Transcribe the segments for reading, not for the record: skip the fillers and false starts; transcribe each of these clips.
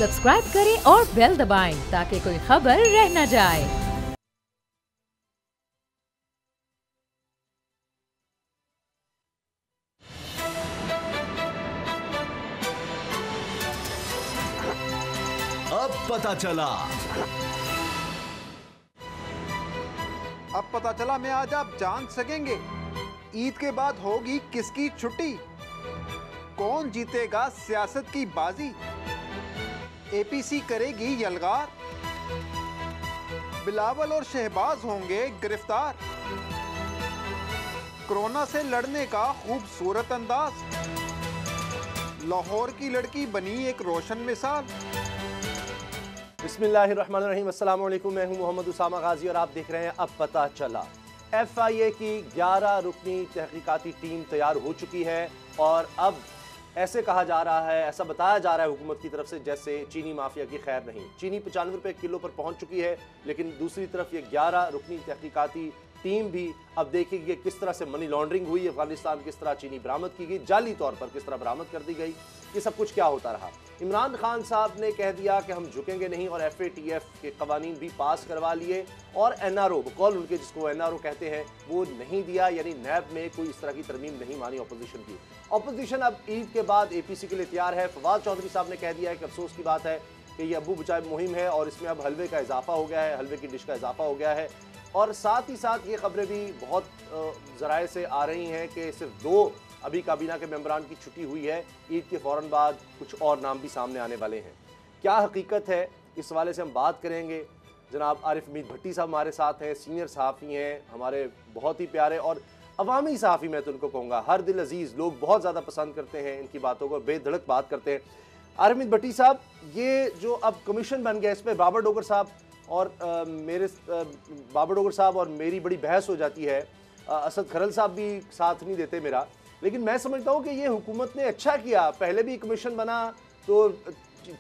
Subscribe करें और bell दबाएं ताकि कोई खबर रह न जाए। अब पता चला। अब पता चला में आज आप जान सकेंगे ईद के बाद होगी किसकी छुट्टी, कौन जीतेगा सियासत की बाजी, एपीसी करेगी यलगार, बिलावल और शहबाज होंगे गिरफ्तार, कोरोना से लड़ने का खूबसूरत अंदाज, लाहौर की लड़की बनी एक रोशन मिसाल। बिस्मिल्लाहिर्रहमानिर्रहीम, अस्सलाम वालेकुम। मैं हूं मोहम्मद उसामा गाजी और आप देख रहे हैं अब पता चला। FIA की 11 रुकनी तहकीकाती टीम तैयार हो चुकी है और अब ऐसे कहा जा रहा है, ऐसा बताया जा रहा है हुकूमत की तरफ से जैसे चीनी माफिया की खैर नहीं। चीनी 95 रुपये किलो पर पहुंच चुकी है, लेकिन दूसरी तरफ ये 11 रुकनी तहकीकाती टीम भी अब देखेगी किस तरह से मनी लॉन्ड्रिंग हुई अफगानिस्तान, किस तरह चीनी बरामद की गई, जाली तौर पर किस तरह बरामद कर दी गई, ये सब कुछ क्या होता रहा। इमरान खान साहब ने कह दिया कि हम झुकेंगे नहीं और FATF के कवानीन भी पास करवा लिए और NRO बकौल उनके, जिसको NRO कहते हैं, वो नहीं दिया, यानी नैब में कोई इस तरह की तरमीम नहीं मानी अपोजिशन की। अपोजिशन अब ईद के बाद APC के लिए तैयार है। फवाद चौधरी साहब ने कह दिया है कि अफसोस की बात है कि ये अबू बचाए मुहिम है और इसमें अब हलवे का इजाफा हो गया है, हलवे की डिश का इजाफा हो गया है। और साथ ही साथ ये खबरें भी बहुत ज़राए से आ रही हैं कि सिर्फ 2 अभी काबीना के मेंबरान की छुट्टी हुई है, ईद के फ़ौरन बाद कुछ और नाम भी सामने आने वाले हैं। क्या हकीकत है, इस हवाले से हम बात करेंगे। जनाब आरिफ मीर भट्टी साहब हमारे साथ हैं, सीनियर सहाफ़ी हैं, हमारे बहुत ही प्यारे और अवामी सहाफ़ी, मैं तो उनको कहूँगा हर दिल अजीज़, लोग बहुत ज़्यादा पसंद करते हैं इनकी बातों को, बेधड़क बात करते हैं। आरिफ मीर भट्टी साहब, ये जो अब कमीशन बन गया, इस पर बाबर डोगर साहब और बाबर डोगर साहब और मेरी बड़ी बहस हो जाती है। असद खरल साहब भी साथ नहीं देते मेरा, लेकिन मैं समझता हूँ कि ये हुकूमत ने अच्छा किया। पहले भी कमीशन बना तो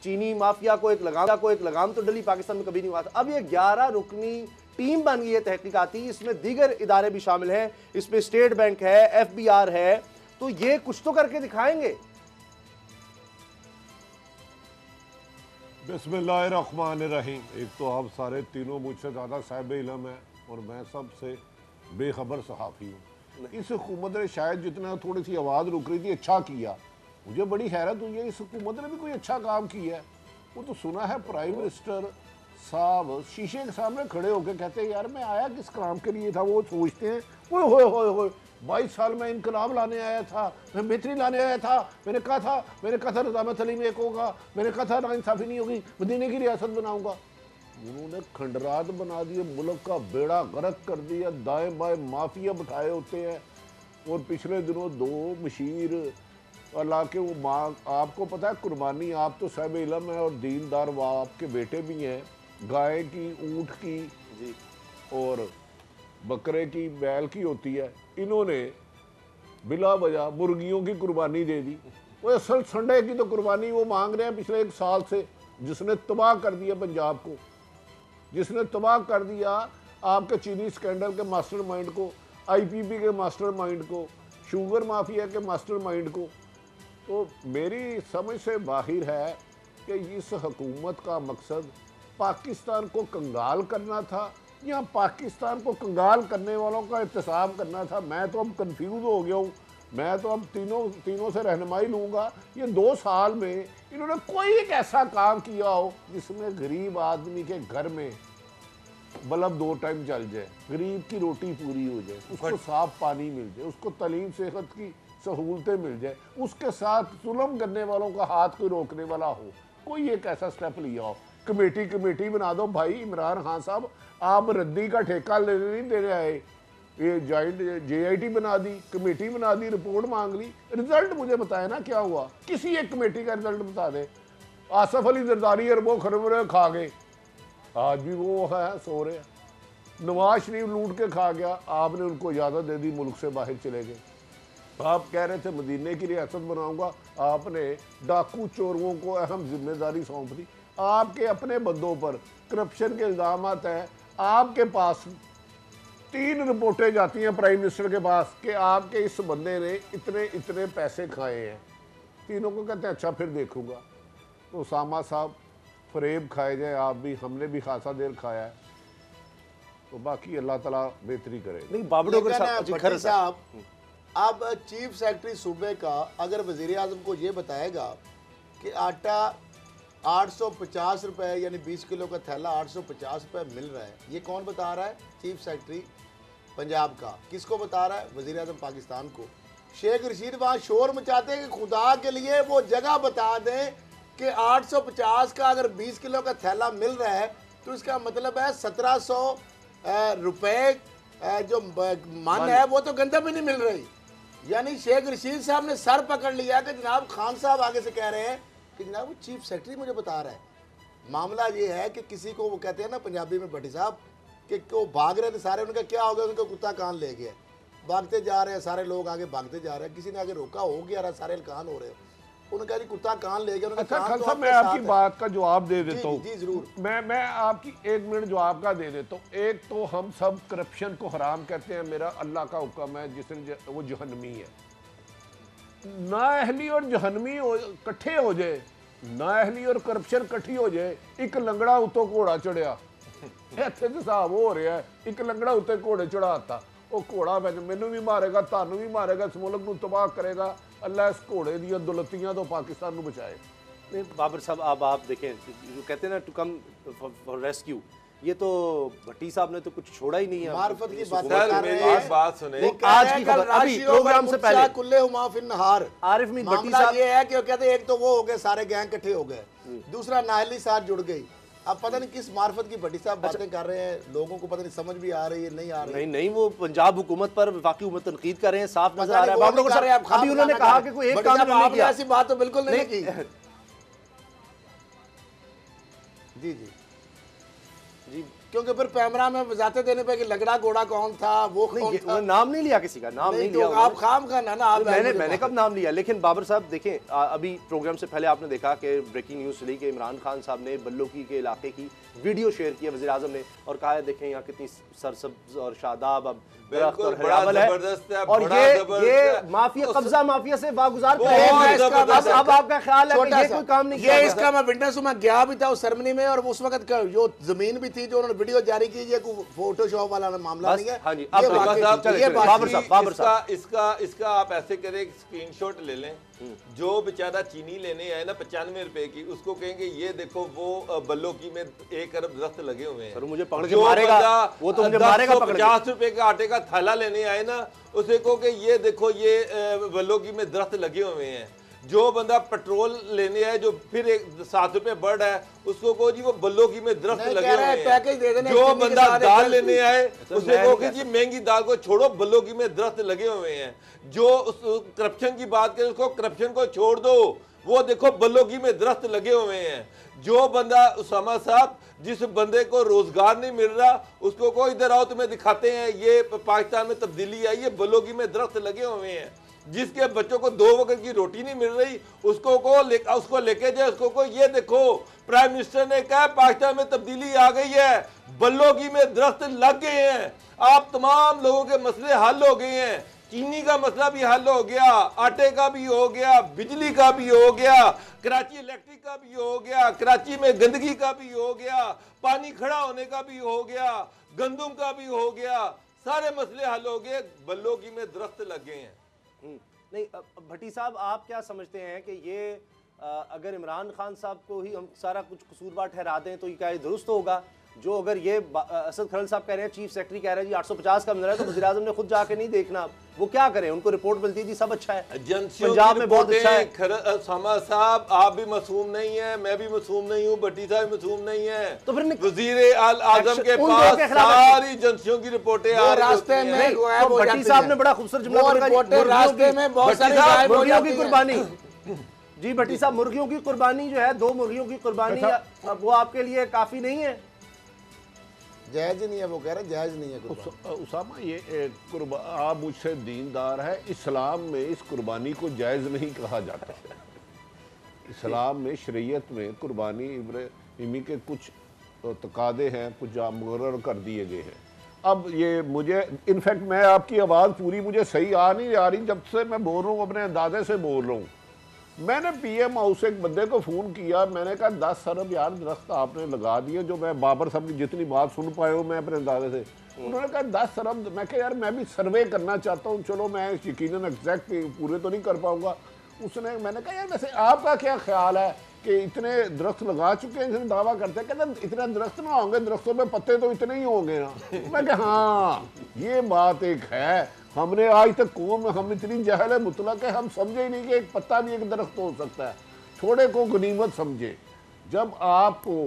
चीनी माफिया को एक लगाम तो डली, पाकिस्तान में कभी नहीं हुआ था। अब ये 11 रुकनी टीम बन गई है तहकीकाती, इसमें दीगर इदारे भी शामिल हैं, इसमें स्टेट बैंक है, FBR है, तो ये कुछ तो करके दिखाएंगे। बिस्मिल्लाहिर्रहमानिर्रहीम। एक तो आप सारे तीनों मुझसे ज़्यादा साहिब इल्म है और मैं सबसे बेखबर सहाफ़ी हूँ। इस हुकूमत ने शायद जितना थोड़ी सी आवाज़ रुक रही थी अच्छा किया। मुझे बड़ी हैरत हुई है, इस हुकूमत ने भी कोई अच्छा काम किया है। वो तो सुना है प्राइम मिनिस्टर साहब शीशे के सामने खड़े होकर कहते हैं यार मैं आया किस काम के लिए था। वो सोचते हैं ओए 22 साल में इनकलाब लाने आया था, मैं बेहतरी लाने आया था, मैंने कहा था निज़ाम तलीम एक होगा, मैंने कहा था नाइंसाफ़ी नहीं होगी, मदीने की रियासत बनाऊंगा। उन्होंने खंडरात बना दिए, मुल्क का बेड़ा गर्क कर दिया, दाएं बाएं माफिया बिठाए होते हैं। और पिछले दिनों 2 मशीर अल्लाह के वो माँ, आपको पता है कुर्बानी, आप तो साहिब इल्म है और दीनदार, वो आपके बेटे भी हैं, गाय की, ऊँट की जी और बकरे की, बैल की होती है, इन्होंने बिला वजह मुर्गियों की कुर्बानी दे दी। वो असल संडे की तो कुर्बानी वो मांग रहे हैं पिछले 1 साल से, जिसने तबाह कर दिया पंजाब को, जिसने तबाह कर दिया आपके चीनी स्कैंडल के मास्टरमाइंड को, IPP के मास्टरमाइंड को, शुगर माफिया के मास्टरमाइंड को। तो मेरी समझ से बाहर है कि इस हुकूमत का मकसद पाकिस्तान को कंगाल करना था या पाकिस्तान को कंगाल करने वालों का एहतसाब करना था। मैं तो अब कंफ्यूज हो गया हूँ। मैं तो अब तीनों से रहनुमाई लूँगा। ये 2 साल में इन्होंने कोई एक ऐसा काम किया हो जिसमें गरीब आदमी के घर में बल्ब 2 टाइम जल जाए, गरीब की रोटी पूरी हो जाए, उसको साफ पानी मिल जाए, उसको तालीम सेहत की सहूलतें मिल जाए, उसके साथ जुल्म करने वालों का हाथ कोई रोकने वाला हो, कोई एक ऐसा स्टेप लिया हो। कमेटी बना दो भाई। इमरान खान साहब, आप रद्दी का ठेका लेने नहीं देने आए, ये जॉइंट JIT बना दी, कमेटी बना दी, रिपोर्ट मांग ली, रिजल्ट मुझे बताए ना क्या हुआ, किसी एक कमेटी का रिजल्ट बता दे। आसफ अली जरदारी अरबों खरबरे खा गए, आज भी वो है सो रहे हैं। नवाज शरीफ लूट के खा गया, आपने उनको इजाज़त दे दी, मुल्क से बाहर चले गए। आप कह रहे थे मदीने की रियासत बनाऊंगा, आपने डाकू चोरों को अहम जिम्मेदारी सौंप दी। आपके अपने बंदों पर करप्शन के इल्ज़ाम हैं। आपके पास 3 रिपोर्टें जाती हैं प्राइम मिनिस्टर के पास कि आपके इस बंदे ने इतने पैसे खाए हैं। तीनों को कहते हैं अच्छा फिर देखूंगा। तो उसामा साहब फरेब खाए जाए, आप भी, हमने भी खासा देर खाया है, तो बाकी अल्लाह ताला बेहतरी करे। नहीं बाबड़ों भट्टी साहब, अब चीफ सेक्रेटरी सूबे का अगर वजीर आजम को ये बताएगा कि आटा 850 रुपए यानी 20 किलो का थैला 850 रुपए मिल रहा है, ये कौन बता रहा है? चीफ सेक्रेटरी पंजाब का। किसको बता रहा है? वजीर आजम पाकिस्तान को। शेख रशीद वहाँ शोर मचाते हैं कि खुदा के लिए वो जगह बता दें कि 850 का अगर 20 किलो का थैला मिल रहा है तो इसका मतलब है 1700 रुपए जो मन है वो तो गंदा भी नहीं मिल रही। यानी शेख रशीद साहब ने सर पकड़ लिया कि जनाब खान साहब आगे से कह रहे हैं कि जनाब वो चीफ सेक्रेटरी मुझे बता रहा है। मामला ये है कि किसी को वो कहते हैं ना पंजाबी में भट्टी साहब कि वो भाग रहे थे सारे, उनका क्या हो गया, उनका कुत्ता कान ले गया, भागते जा रहे हैं सारे लोग, आगे भागते जा रहे हैं, किसी ने आगे रोका, हो गया, सारे कान हो रहे हो, उनका जी कुत्ता कान ले गया। अच्छा खान साहब, मैं आपकी बात का जवाब दे देता हूँ। जी जरूर, मैं आपकी 1 मिनट जवाब का दे देता हूँ। एक तो हम सब करप्शन को हराम कहते हैं, मेरा अल्लाह का हुक्म है जिसने वो जहन्नमी है। नाअहली और जहन्नमी इकट्ठे हो जाए, नाअहली और करप्शन इकट्ठी हो जाए, एक लंगड़ा उतो घोड़ा चढ़िया ਇੱਥੇ ਤੇ ਹਿਸਾਬ ਹੋ ਰਿਹਾ, ਇੱਕ ਲੰਗੜਾ ਉੱਤੇ ਘੋੜੇ ਚੜਾਤਾ, ਉਹ ਘੋੜਾ ਮੈਨੂੰ ਵੀ ਮਾਰੇਗਾ, ਤੁਹਾਨੂੰ ਵੀ ਮਾਰੇਗਾ, ਇਸ ਮੁਲਕ ਨੂੰ ਤਬਾਹ ਕਰੇਗਾ। अल्लाह इस घोड़े दी दुलतियां तो पाकिस्तान को बचाए। नहीं बाबर साहब, अब आप देखें जो कहते हैं ना टू कम फॉर रेस्क्यू, ये तो भट्टी साहब ने तो कुछ छोड़ा ही नहीं है। मार्फत की बात सर, मेरी एक बात सुने, आज की खबर अभी प्रोग्राम से पहले कुल्ले हुमा फिर नहार आरिफ मीर भट्टी मामला साहब ये है कि वो कहते हैं एक तो वो हो गए सारे गैंग इकट्ठे हो गए, दूसरा नाहली साथ जुड़ गई। अब पता नहीं किस मार्फत की भट्टी साहब बातें कर रहे हैं, लोगों को पता नहीं समझ भी आ रही है नहीं आ रही। नहीं वो पंजाब हुकूमत पर वफाकी हुकूमत तनकीद कर रहे हैं, साफ नजर आ रहा है। अभी उन्होंने कहा कि कोई एक काम नहीं किया, ऐसी बात तो बिल्कुल नहीं की। जी जी जी, क्योंकि फिर पैमरा में वजाते देने पे कि लगड़ा घोड़ा कौन था, वो कौन था, नाम नहीं लिया, किसी का नाम नहीं लिया। आप खाम का ना आप, मैंने कब नाम लिया। लेकिन बाबर साहब देखें, अभी प्रोग्राम से पहले आपने देखा कि ब्रेकिंग न्यूज चली कि इमरान खान साहब ने बल्लोकी के इलाके की वीडियो शेयर की है वज़ीर आज़म ने, और कहा है देखें यहाँ कितनी सरसब्ज और शादाब अब बिल्कुल बड़ा जबरदस्त है, और ये माफिया कब्जा माफिया से वागुजार कर रहे हैं। अब आपका ख्याल है कि ये कोई काम नहीं किया? ये इसका मैं विटनेस हूं, मैं गया भी था उस सेरेमनी में, और उस वक्त का जो जमीन भी थी जो उन्होंने वीडियो जारी की, ये कोई फोटोशॉप वाला मामला नहीं है। हाँ जी, इसका आप ऐसे करें, स्क्रीनशॉट ले लें, जो बेचारा चीनी लेने आए ना 95 रुपए की, उसको कहेंगे ये देखो वो बल्लोकी में 1 अरब दरख्त लगे हुए हैं। सर मुझे पकड़ के मारेगा, वो तो मुझे मारेगा पकड़ के। 50 रुपए का आटे का थैला लेने आए ना, उसे कहो कि ये देखो ये बल्लोकी में दरख्त लगे हुए हैं। जो बंदा पेट्रोल लेने आए, जो फिर 7 रुपए बढ़ है, उसको कहो जी वो बल्लोकी में दरख्त लगे हुए हैं। जो बंदा दाल लेने आए, उसे कहो कि जी महंगी दाल को छोड़ो, बल्लोकी में दरख्त लगे हुए हैं। जो करप्शन की बात करें, उसको करप्शन को छोड़ दो, वो देखो बल्लोकी में दरख्त लगे हुए हैं। जो बंदा उसामा साहब, जिस बंदे को रोजगार नहीं मिल रहा, उसको को इधर आओ तुम्हें दिखाते हैं ये पाकिस्तान में तब्दीली आई है, बल्लोकी में दरख्त लगे हुए हैं। जिसके बच्चों को 2 वक्त की रोटी नहीं मिल रही, उसको लेके जाए, उसको को ये देखो प्राइम मिनिस्टर ने कहा पाकिस्तान में तब्दीली आ गई है, बल्लोकी में दरख्त लग गए हैं, आप तमाम लोगों के मसले हल हो गए हैं। चीनी का मसला भी हल हो गया, आटे का भी हो गया, बिजली का भी हो गया, कराची इलेक्ट्रिक का भी हो गया, कराची में गंदगी का भी हो गया, पानी खड़ा होने का भी हो गया, गंदम का भी हो गया, सारे मसले हल हो गए, बल्लोकी में दरख्त लग गए हैं। नहीं भट्टी साहब, आप क्या समझते हैं कि ये अगर इमरान खान साहब को ही हम सारा कुछ कसूरवार ठहरा दें तो ये क्या दुरुस्त होगा? जो अगर ये असद खलल साहब कह रहे हैं, चीफ सेक्रेटरी कह रहे हैं जी 850 का मिल रहा है, तो वज़ीर आज़म ने खुद जाके नहीं देखना, वो क्या करें? उनको रिपोर्ट मिलती है जी सब अच्छा है, पंजाब में बहुत अच्छा है। सामा साहब आप भी मासूम नहीं है, मैं भी मासूम नहीं हूँ, भट्टी साहब मासूम नहीं है, तो फिर वज़ीर आज़म के पास सारी एजेंसियों की रिपोर्टें आ रास्ते में। भट्टी साहब ने बड़ा खूबसूरत जुमला, रास्ते में बहुत सारी मुर्गियों की कुर्बानी। जी भट्टी साहब, मुर्गियों की कुर्बानी जो है, 2 मुर्गियों की कुर्बानी, वो आपके लिए काफी नहीं है? जायज नहीं है, वो कह रहे जायज नहीं है। उसामा, ये आप मुझसे दीनदार है, इस्लाम में इस कुर्बानी को जायज़ नहीं कहा जाता। इस्लाम में शरीयत में कुर्बानी इब्राहिमी के कुछ तकादे हैं, कुछ मुकर्रर कर दिए गए हैं। अब ये मुझे इनफैक्ट मैं आपकी आवाज़ पूरी मुझे सही आ नहीं आ रही, जब से मैं बोल रहा हूँ अपने अंदाजे से बोल रहा हूँ, मैंने पीएम हाउस से एक बंदे को फ़ोन किया, मैंने कहा 10 अरब यार दरख्त आपने लगा दिए, जो मैं बाबर साहब की जितनी बात सुन पाए हो मैं अपने अंदाजे से। उन्होंने कहा 10 अरब। मैं कहा यार मैं भी सर्वे करना चाहता हूँ, चलो मैं यकीनन एग्जैक्ट पूरे तो नहीं कर पाऊँगा। मैंने कहा यार वैसे आपका क्या ख्याल है कि इतने दरख्त लगा चुके हैं, इसने दावा करते हैं, कहते इतने दरख्त ना होंगे, दरख्तों में पत्ते तो इतने ही होंगे ना। मैं कहा हाँ ये बात एक है, हमने आज तक कौम में हम इतनी जहल मुतलक है, हम समझे ही नहीं कि एक पत्ता भी एक दरख्त हो सकता है। थोड़े को गनीमत समझे। जब आपको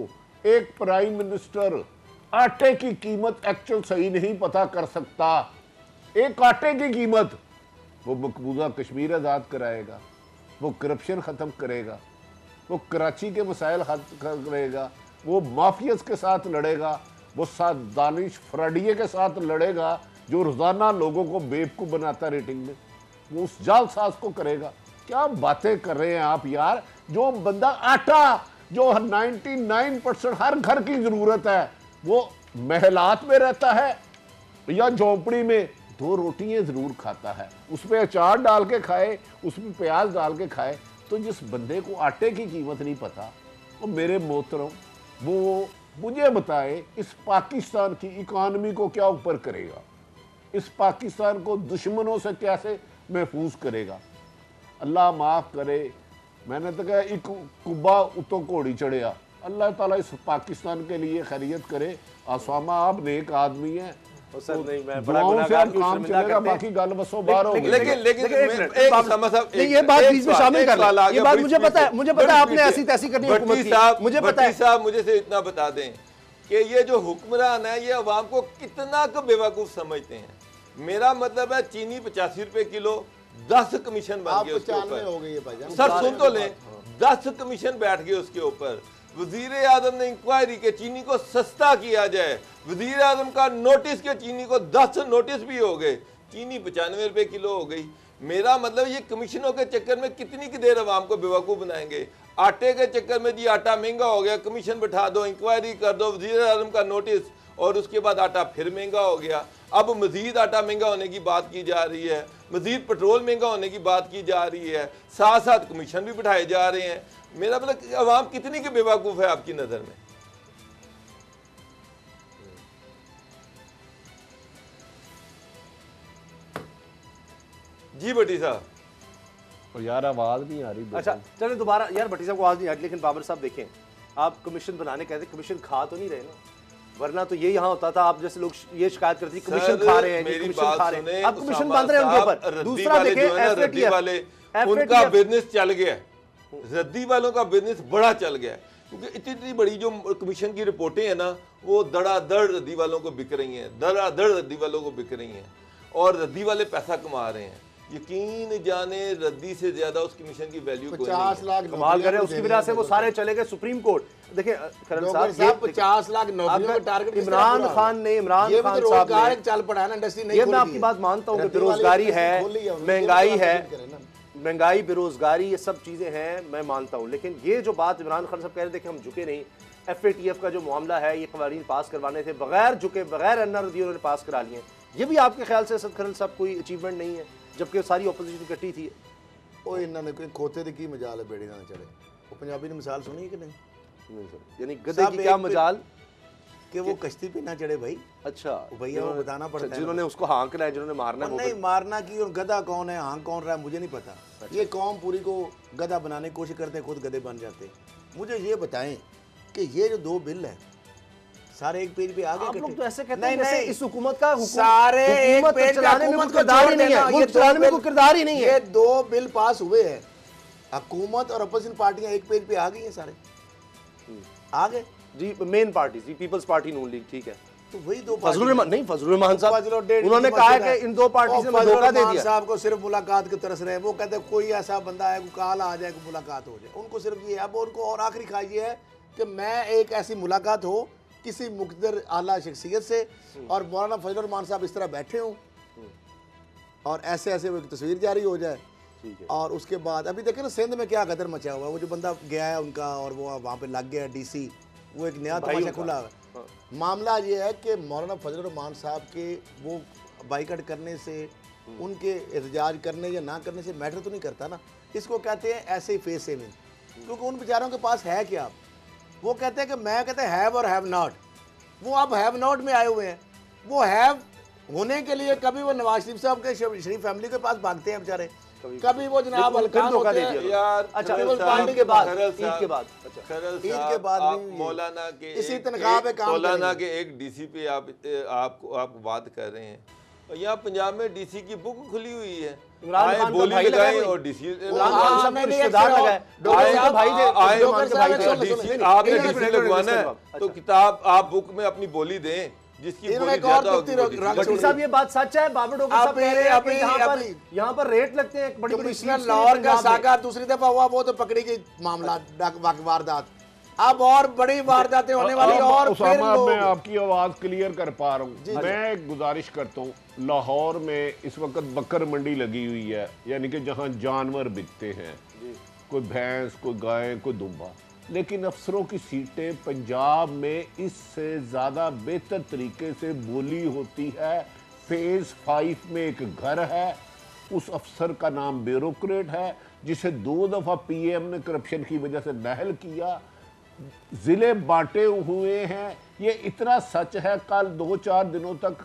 एक प्राइम मिनिस्टर आटे की कीमत एक्चुअल सही नहीं पता कर सकता, एक आटे की कीमत, वो मकबूजा कश्मीर आज़ाद कराएगा, वो करप्शन ख़त्म करेगा, वो कराची के मसाइल हल करेगा, वो माफियाज के साथ लड़ेगा, वो दानिश फ्राडिये के साथ लड़ेगा जो रोज़ाना लोगों को बेवकूफ़ बनाता रेटिंग में, वो उस जालसाज को करेगा। क्या बातें कर रहे हैं आप यार। जो बंदा आटा जो 99% हर घर की ज़रूरत है वो महलात में रहता है या झोंपड़ी में, 2 रोटियाँ ज़रूर खाता है, उसमें अचार डाल के खाए, उसमें प्याज डाल के खाए। तो जिस बंदे को आटे की कीमत नहीं पता, वो मेरे मोहतरम वो मुझे बताए इस पाकिस्तान की इकानमी को क्या ऊपर करेगा, इस पाकिस्तान को दुश्मनों से कैसे महफूज करेगा। अल्लाह माफ़ करे, मैंने तो कहा एक कुब्बा उतो घोड़ी चढ़िया। अल्लाह ताला इस पाकिस्तान के लिए खैरियत करे। आसामा आप नेक आदमी हैं, सर नहीं मैं बड़ा गुनाहगार की शर्मिंदा करते हैं। बाकी गल बसो बाहर हो गई। लेकिन ये बात बीच में शामिल कर लो। ये बात मुझे पता है आपने ऐसी तैसी करनी है हुकूमत की, मुझे पता है। साहब मुझे से इतना बता दें कि ये जो हुक्मरान है ये अवाम को कितना को बेवकूफ समझते हैं। मेरा मतलब है चीनी 85 रुपए किलो, 10 कमीशन बन गए उसके ऊपर। सर सुन तो लें, 10 कमीशन बैठ गए उसके ऊपर। वजीर आजम ने इंक्वायरी के चीनी को सस्ता किया जाए, वजीर आजम का नोटिस के चीनी को 10 नोटिस भी हो गए, चीनी 95 रुपए किलो हो गई। मेरा मतलब ये कमीशनों के चक्कर में कितनी की देर अवाम को बेवकूफ़ बनाएंगे। आटे के चक्कर में जी आटा महंगा हो गया, कमीशन बैठा दो, इंक्वायरी कर दो, वजीर आजम का नोटिस, और उसके बाद आटा फिर महंगा हो गया। अब मजीद आटा महंगा होने की बात की जा रही है, मजीद पेट्रोल महंगा होने की बात की जा रही है, साथ साथ कमीशन भी बिठाए जा रहे हैं। मेरा मतलब अवाम कितनी की बेवकूफ़ है आपकी नज़र में। जी भट्टी साहब, और यार आवाज़ नहीं आ रही। अच्छा चले दोबारा यार, भट्टी साहब को आवाज़ नहीं आ रही, लेकिन बाबर साहब देखें, आप कमीशन बनाने कहते, कमीशन खा तो नहीं रहे ना, वरना तो ये यहाँ होता था आप जैसे लोग ये शिकायत करती कमीशन खा रहे हैं, मेरी कमीशन बात खा रहे हैं, सुने, आप कमीशन बांध रहे हैं उनके ऊपर। दूसरा देखें रद्दी वाले, उनका बिजनेस चल गया, रद्दी वालों का बिजनेस बड़ा चल गया, क्योंकि इतनी बड़ी जो कमीशन की रिपोर्टें हैं ना, वो धड़ाधड़ रद्दी वालों को बिक रही हैं, धड़ाधड़ रद्दी वालों को बिक रही हैं, और रद्दी वाले पैसा कमा रहे हैं। यकीन जाने रद्दी से ज्यादा उस कमीशन की वैल्यू 50 लाख कमाल कर रहे हैं, उसकी वजह से वो सारे चले गए सुप्रीम कोर्ट। देखिए खरल साहब 50 लाख नौकरियों का टारगेट इमरान खान साहब ने चल पड़ा है ना, इंडस्ट्री नहीं। ये मैं आपकी बात मानता हूँ कि बेरोजगारी है, महंगाई है, महंगाई बेरोजगारी ये सब चीजें हैं, मैं मानता हूँ। लेकिन ये जो बात इमरान खान साहब कह रहे थे कि हम झुके नहीं, FATF का जो मामला है, ये कवानीन पास करवाने थे बगैर झुके, बगैर NRD उन्होंने पास करा लिए, ये भी आपके ख्याल से असद खरल साहब कोई अचीवमेंट नहीं है, जबकि सारी ऑपोजिशन इकट्ठी थी। ਉਹ ਇਹਨਾਂ ਨੇ ਕੋਈ ਖੋਤੇ ਦੀ ਕੀ ਮਜਾਲ ਹੈ ਬੇੜੀ ਨਾਲ ਚੜੇ। ਉਹ ਪੰਜਾਬੀ ਨੇ ਮਿਸਾਲ ਸੁਣੀ ਕਿ नहीं? यानी गधे की क्या मजाल कि वो कश्ती पे ना चढ़े भाई। अच्छा भैया वो बताना पड़ता है, जिन्होंने उसको हाँकना है, जिन्होंने मारना है। नहीं मारना की, और गधा कौन है, हाँक कौन रहा है, मुझे नहीं पता। ये कौम पूरी को गधा बनाने की कोशिश करते हैं, खुद गधे बन जाते हैं। मुझे ये बताएं कि ये जो 2 बिल है सारे एक पेज पे आ गए। आप लोग तो ऐसे कहते हैं जैसे इस हुकूमत का सारे एक पेज चलाने में कोई किरदार ही नहीं है, ये चलाने में कोई किरदार ही नहीं है। ये 2 बिल पास हुए हैं, हुकूमत और अपोजिशन पार्टियां एक पेज पे आ गई हैं, सारे आ गए जी। मेन पार्टी जी, पीपल्स पार्टी नून लीग, ठीक है। तो वही 2 फजलुर रहमान साहब उन्होंने कहा है कि इन 2 पार्टी से मैं धोखा दे दिया। साहब को सिर्फ मुलाकात की तरस रहे, वो कहते हैं कोई ऐसा बंदा है काल आ जाए, मुलाकात हो जाए, उनको सिर्फ ये। अब उनको और आखिरी ख्वाहिश ये है कि मैं एक ऐसी मुलाकात हो किसी मुक़द्दर आला शख्सियत से, और मौलाना फजलुर रहमान साहब इस तरह बैठे हों और ऐसे ऐसे वो एक तस्वीर जारी हो जाए। और उसके बाद अभी देखें ना सिंध में क्या गदर मचा हुआ है, वो जो बंदा गया है उनका और वो वहाँ पे लग गया DC, वो एक नया तमाशा खुला है। मामला ये है कि मौलाना फजलुर रहमान साहब के वो बाइकआउट करने से, उनके एहतजाज करने या ना करने से मैटर तो नहीं करता ना। इसको कहते हैं ऐसे ही फेस सेविंग, क्योंकि उन बेचारों के पास है क्या। वो कहते हैं कि मैं कहते हैं हैव और हैव नॉट, वो अब हैव नॉट में आए हुए हैं। वो हैव होने के लिए कभी वो नवाज शरीफ साहब के शरीफ फैमिली के पास भागते हैं बेचारे, कभी वो जनाब हल्कान होते हैं यार। अच्छा, ईद के बाद ईद के बाद मौलाना के इसी तनख्वाह पे काम मौलाना के एक डीसी पे आप बात कर रहे हैं। और यहाँ पंजाब में डीसी की बुक खुली हुई है, इमरान खान बोली लगाई और डीसी आपने डीसी लगवाना है तो किताब आप बुक में अपनी बोली दें जिसकी बोली ज्यादा होगी। साहब ये बात सच है, बाबर डॉक्टर साहब कह रहे हैं यहाँ पर रेट लगते हैं बड़ी बड़ी। लाहौर का साका दूसरी दफा हुआ, वो तो पकड़ी की मामला वारदात, अब और बड़ी वारदातें होने वाली। और फिर मैं आपकी आवाज क्लियर कर पा रहा हूँ। मैं एक गुजारिश करता हूँ, लाहौर में इस वक्त बकर मंडी लगी हुई है, यानी कि जहाँ जानवर बिकते हैं, कोई भैंस, कोई गाय, कोई दुम्बा, लेकिन अफसरों की सीटें पंजाब में इससे ज़्यादा बेहतर तरीके से बोली होती है। फेज़ 5 में एक घर है, उस अफसर का नाम ब्यूरोक्रेट है, जिसे 2 दफ़ा पीएम ने करप्शन की वजह से नाअहल किया, ज़िले बांटे हुए हैं। ये इतना सच है, कल 2-4 दिनों तक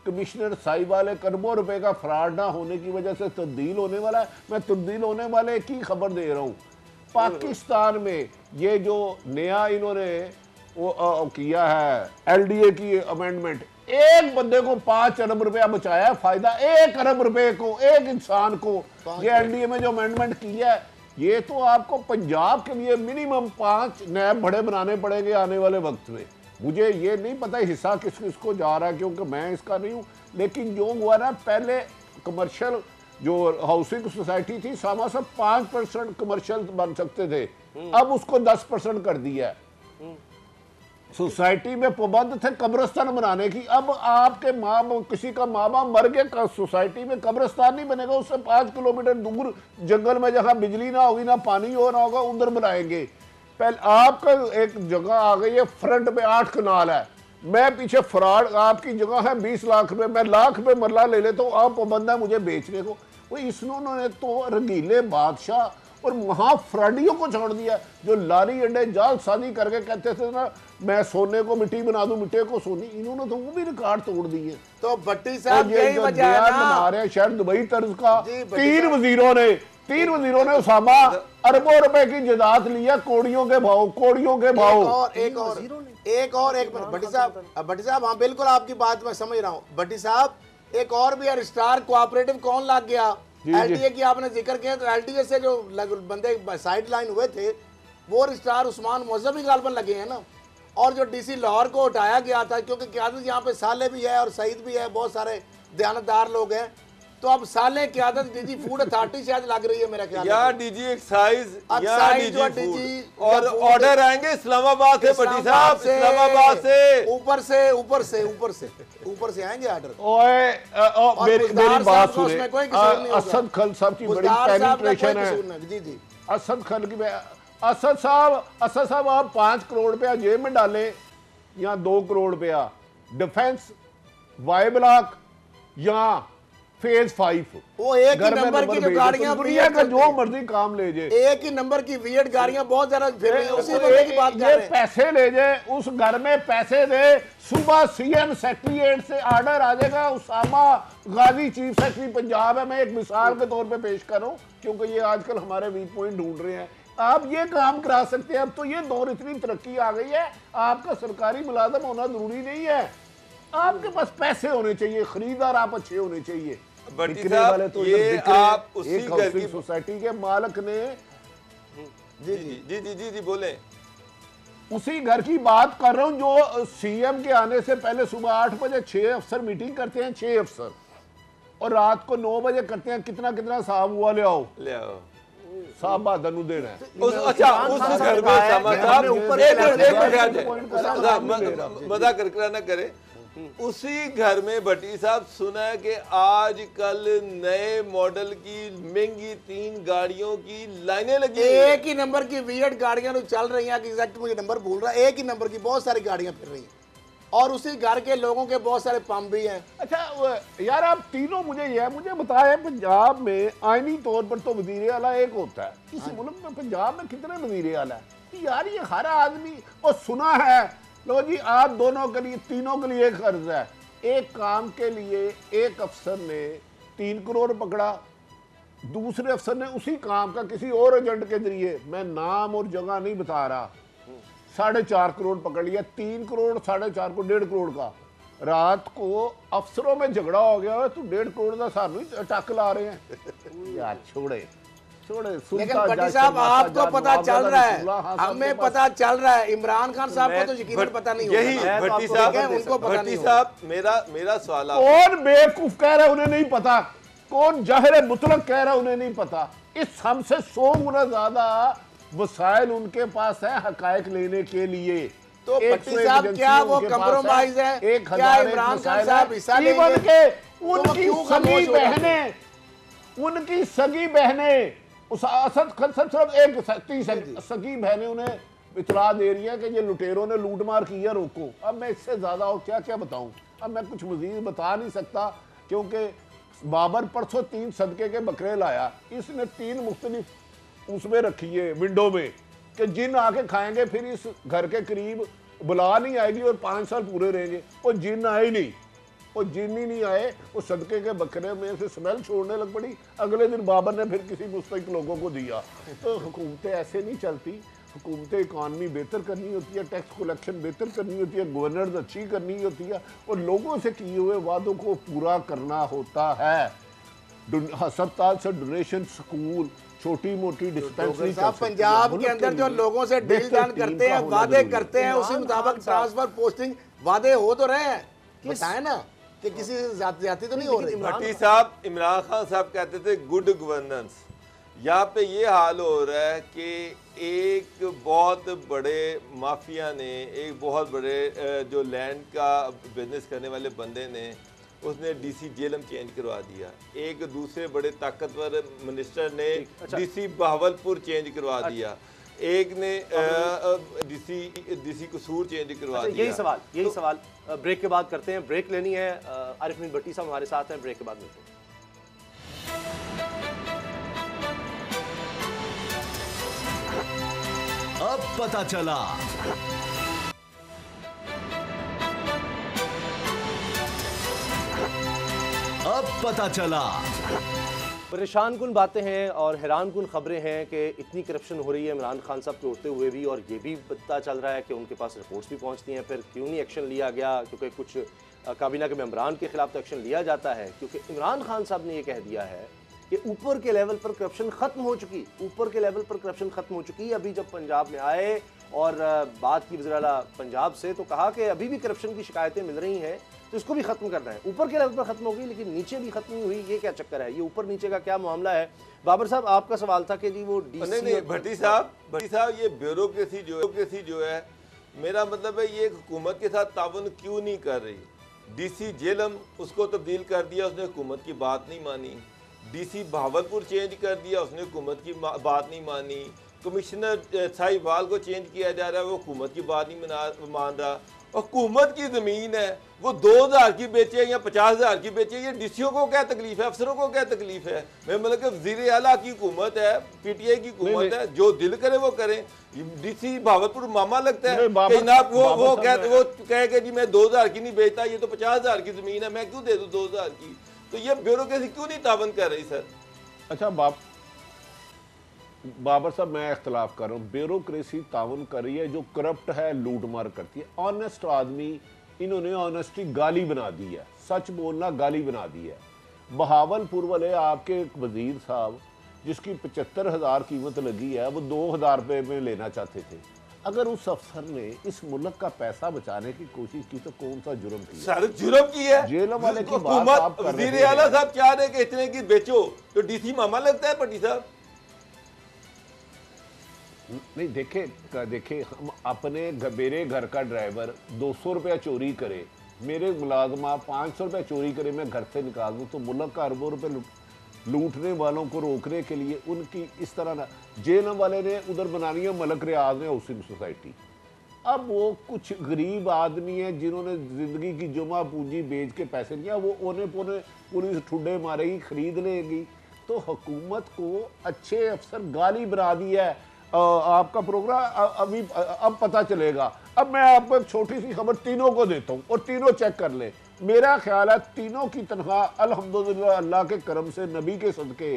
कमिश्नर साहिवाल करोड़ों रुपए का फ्रॉड ना होने की वजह से तब्दील होने वाला है। मैं तब्दील होने वाले की खबर दे रहा हूँ। पाकिस्तान में ये जो नया इन्होंने वो किया है एलडीए की अमेंडमेंट, एक बंदे को 5 अरब रुपया बचाया है फायदा, 1 अरब रुपए को एक इंसान को। ये एलडीए में जो अमेंडमेंट किया है, ये तो आपको पंजाब के लिए मिनिमम 5 नैब बड़े बनाने पड़ेंगे आने वाले वक्त में। मुझे ये नहीं पता हिस्सा किस किसको जा रहा है, क्योंकि मैं इसका नहीं हूँ, लेकिन जो हुआ ना, पहले कमर्शियल जो हाउसिंग सोसाइटी थी सामा सब 5% कमर्शियल बन सकते थे, अब उसको 10% कर दिया है। सोसाइटी में पाबंद थे कब्रिस्तान बनाने की, अब आपके किसी का माँ बाप मर गया, सोसाइटी में कब्रिस्तान नहीं बनेगा, उससे 5 किलोमीटर दूर जंगल में जहाँ बिजली ना होगी ना पानी हो ना होगा, उधर बनाएंगे। पहले आपका एक जगह आ गई है, फ्रंट में 8 कनाल है, मैं पीछे फ्रॉड, आपकी जगह है 20 लाख रुपए, मैं लाख रुपए मरला ले लेता हूँ, आप पाबंद है मुझे बेचने को। वो इन्होंने तो रंगीले बादशाह और वहाँ फ्रॉडियों को छोड़ दिया, जो लारी अंडे जाल शादी करके कहते थे ना मैं सोने को मिट्टी बना दूं, मिट्टी को सोनी, इन्होंने तो वो भी रिकॉर्ड तोड़ दिए। तो भट्टी साहब यही वजह है ना, बना रहे शायद दुबई तर्ज का। 3 वजीरों ने उसामा अरबों रुपए की जायदाद लिया, कोड़ियों के भाव। एक भट्टी साहब, हाँ बिल्कुल आपकी बात मैं समझ रहा हूँ। भट्टी साहब एक और भी स्टार कोऑपरेटिव कौन लग गया, एलडीए की आपने जिक्र किया, तो एलडीए से जो बंदे साइड लाइन हुए थे वो स्टार उस्मान मुअज़्ज़म ही गालबन लगे हैं ना। और जो डीसी लाहौर को उठाया गया था, क्योंकि क़यादत यहाँ पे साले भी है और सईद भी है, बहुत सारे दयानतदार लोग हैं, तो अब साले क़यादत डीजी फूड अथॉरिटी शायद लग रही है मेरा ख्याल। या डीजी एक्साइज या डीजी और ऑर्डर आएंगे इस्लामाबाद से, भट्टी साहब इस्लामाबाद से, ऊपर से आएंगे ऑर्डर। ओए मेरी बात सुनिए, असद खल साहब की बड़ी पेनिट्रेशन है। जी असद खल की, असद साहब आप 5 करोड़ रुपया जेब में डालें या 2 करोड़ रुपया डिफेंस, वाई ब्लॉक या फेज 5, वो एक ही नंबर की जो गाड़ियां, दुनिया का जो मर्जी काम ले जाए, एक ही नंबर की वियर्ड गाड़ियां बहुत ज्यादा फिर रही है, उसी बंदे की बात कर रहे हैं। पैसे ले जाए, उस घर में पैसे दे, सुबह सीएम सेक्रेटरीट से ऑर्डर आ जाएगा। उसामा गाजी चीफ सेक्रेटरी पंजाब है, मैं एक मिसाल के तौर पे पेश कर रहा हूँ, क्योंकि ये आजकल हमारे वीक पॉइंट ढूंढ रहे हैं। आप ये काम करा सकते हैं। अब तो ये दौर इतनी तरक्की आ गई है, आपका सरकारी मुलाजम होना जरूरी नहीं है, आपके पास पैसे होने चाहिए, खरीदार आप अच्छे होने चाहिए। बिकने वाले तो ये आप उसी घर की सोसाइटी के मालिक ने जी बोले, उसी घर की बात कर रहा हूं जो सीएम के आने से पहले सुबह 8 बजे 6 अफसर मीटिंग करते हैं, 6 अफसर, और रात को 9 बजे करते हैं कितना साहब हुआ ले आओ साहब बादल देना है। अच्छा उस घर में मजाक करके ना करे, उसी घर में भट्टी साहब सुना है कि आजकल नए मॉडल की महंगी 3 गाड़ियों की लाइनें लगी, एक ही नंबर की वियर्ड गाड़ियां चल रही हैं, एग्जैक्ट मुझे नंबर भूल रहा है, एक ही नंबर की बहुत सारी गाड़ियां फिर रही हैं, और उसी घर के लोगों के बहुत सारे पंप भी हैं। अच्छा यार आप तीनों मुझे बताएं, पंजाब में आईनी तौर पर तो वजीर आला एक होता है, इस मुल्क में पंजाब में कितने वजीर आला है यार? ये हर आदमी और सुना है। लो जी, आप दोनों के लिए, तीनों के लिए कर्ज है। एक काम के लिए एक अफसर ने 3 करोड़ पकड़ा, दूसरे अफसर ने उसी काम का किसी और एजेंट के जरिए, मैं नाम और जगह नहीं बता रहा, 4.5 करोड़ पकड़ लिया। 3 करोड़ 4.5 को 1.5 करोड़ का। रात को अफसरों में झगड़ा हो गया, तो 1.5 करोड़ का सानू ही टक ला रहे हैं यार। छोड़े लेकिन भट्टी साहब आपको पता चल रहा है, हमें पता चल रहा है, इमरान खान साहब को तो यकीनन पता नहीं होगा। यही भट्टी साहब, उनको पता नहीं साहब, मेरा सवाल, कौन बेवकूफ कह रहा है उन्हें नहीं पता, कौन जाहिर मुतलक कह रहा है उन्हें नहीं पता। इस हमसे 100 गुना ज्यादा वसाइल उनके पास है हकायक लेने के लिए। तो भट्टी साहब क्या वो कंप्रोमाइज है? क्या इमरान खान साहब हिस्सा लेंगे? उनकी सगी बहनें उस असद खन सिर्फ एक सगी बहनें उन्हें इतला दे रही है कि ये लुटेरों ने लूटमार की है, रोको। अब मैं इससे ज्यादा और क्या क्या बताऊं? अब मैं कुछ मजीद बता नहीं सकता, क्योंकि बाबर परसों 3 सदके के बकरे लाया, इसने 3 मुख्तलिफ उसमें रखी है विंडो में कि जिन आके खाएंगे, फिर इस घर के करीब बुला नहीं आएगी और 5 साल पूरे रहेंगे। वो जिन आए नहीं, वो जिन ही नहीं आए, वो सदके के बकरे में से स्मेल छोड़ने लग पड़ी। अगले दिन बाबर ने फिर किसी मुस्तहिक लोगों को दिया। तो हुकूमतें ऐसे नहीं चलती। हुकूमतें इकॉनमी बेहतर करनी होती है, टैक्स कलेक्शन बेहतर करनी होती है, गवर्नेंस अच्छी करनी होती है, और लोगों से किए हुए वादों को पूरा करना होता है। अस्पताल से डोनेशन, स्कूल, छोटी मोटी डिस्पेंसरी। पंजाब के अंदर जो लोगों से डील डन करते हैं, वादे करते हैं, उसी मुताबिक ट्रांसफर, पोस्टिंग, वादे हो तो रहे हैं। बताए ना कि किसी से ज्यादती तो नहीं हो रही। भट्टी साहब, इमरान खान साहब कहते थे गुड गवर्नेंस। यहाँ पे ये हाल हो रहा है कि एक बहुत बड़े माफिया ने, एक बहुत बड़े जो लैंड का बिजनेस करने वाले बंदे ने, उसने डीसी जेलम चेंज करवा दिया। एक दूसरे बड़े ताकतवर मिनिस्टर ने डीसी बहावलपुर चेंज करवा दिया। एक ने डीसी कसूर चेंज करवा दिया। यही सवाल ब्रेक के बाद करते हैं। ब्रेक लेनी है। आरिफ भट्टी साहब हमारे साथ हैं, ब्रेक के बाद मिलते हैं। अब पता चला। अब पता चला। परेशान कुन बातें हैं और हैरान कुन खबरें हैं कि इतनी करप्शन हो रही है इमरान खान साहब के होते हुए भी, और ये भी पता चल रहा है कि उनके पास रिपोर्ट्स भी पहुंचती हैं। फिर क्यों नहीं एक्शन लिया गया? क्योंकि कुछ काबीना के मेंबरान के खिलाफ तो एक्शन लिया जाता है, क्योंकि इमरान खान साहब ने ये कह दिया है कि ऊपर के लेवल पर करप्शन खत्म हो चुकी, ऊपर के लेवल पर करप्शन खत्म हो चुकी। अभी जब पंजाब में आए और बात की वज़ीर आला पंजाब से, तो कहा कि अभी भी करप्शन की शिकायतें मिल रही हैं, तो इसको भी खत्म करना है। ऊपर के लेवल पर खत्म हो गई, लेकिन नीचे भी खत्म नहीं हुई। ये क्या चक्कर है? ये ऊपर नीचे का क्या मामला है? बाबर साहब, आपका सवाल था कि जी वो नहीं, भट्टी साहब, ये ब्यूरोक्रेसी जो है, मेरा मतलब है ये हुकूमत के साथ ताउन क्यों नहीं कर रही? डीसी जेलम उसको तब्दील कर दिया, उसने हुकूमत की बात नहीं मानी। डीसी बहावलपुर चेंज कर दिया, उसने हुकूमत की बात नहीं मानी। कमिश्नर साहिवाल को चेंज किया जा रहा है, वो हुकूमत की बात नहीं मान रहा। और हुकूमत की ज़मीन है, वो 2000 की बेचे या 50,000 की बेचे, ये डीसीओ को क्या तकलीफ है? अफसरों को क्या तकलीफ है? मैं मतलब कि वज़ीर आला की हुकूमत है, पीटीआई की हुकूमत है, जो दिल करे वो करें। डीसी बहावलपुर मामा लगता है कि जनाब वो कहे कि जी मैं 2000 की नहीं बेचता, ये तो 50,000 की ज़मीन है, मैं क्यों दे दूँ 2000 की? तो ये ब्यूरोक्रेसी क्यों नहीं तावन कर रही सर? अच्छा बाबर साहब, मैं इख्तलाफ कर रहा हूँ। ब्यूरोक्रेसी तावन कर रही है, जो करप्ट है लूट मार करती है। ऑनेस्ट आदमी, इन्होंने ऑनेस्टी गाली बना दी है, सच बोलना गाली बना दी है। बहावलपुर वाले आपके वजीर साहब, जिसकी 75,000 कीमत लगी है, वो 2,000 रुपये में लेना चाहते थे। अगर उस अफसर ने इस मुल्क का पैसा बचाने की कोशिश की तो कौन सा जुर्म किया? सर जुर्म की है। जेलों वाले की बात आप कर रहे हैं। वज़ीर आला साहब चाह रहे कि इतने की बेचो, तो डीसी मामा लगता है भट्टी साहब? नहीं, देखे हम अपने मेरे घर का ड्राइवर 200 रुपया चोरी करे, मेरे मुलाजमा 500 रुपया चोरी करे, मैं घर से निकाल दूँ, तो मुल्क का अरबों रुपये लूटने वालों को रोकने के लिए उनकी इस तरह ना, जेल वाले ने उधर बनानी है मलक रियाज ने हाउसिंग सोसाइटी, अब वो कुछ गरीब आदमी है जिन्होंने जिंदगी की जुमा पूंजी बेच के पैसे लिया, वो ओने पोने पुलिस ठुड्डे मारेगी, खरीद लेगी। तो हुकूमत को अच्छे अफसर गाली बना दी है। आपका प्रोग्राम अभी अब पता चलेगा। अब मैं आपको एक छोटी सी खबर तीनों को देता हूँ और तीनों चेक कर ले। मेरा ख्याल है तीनों की तनख्वाह अल्हम्दुलिल्लाह अल्लाह के करम से, नबी के सदके,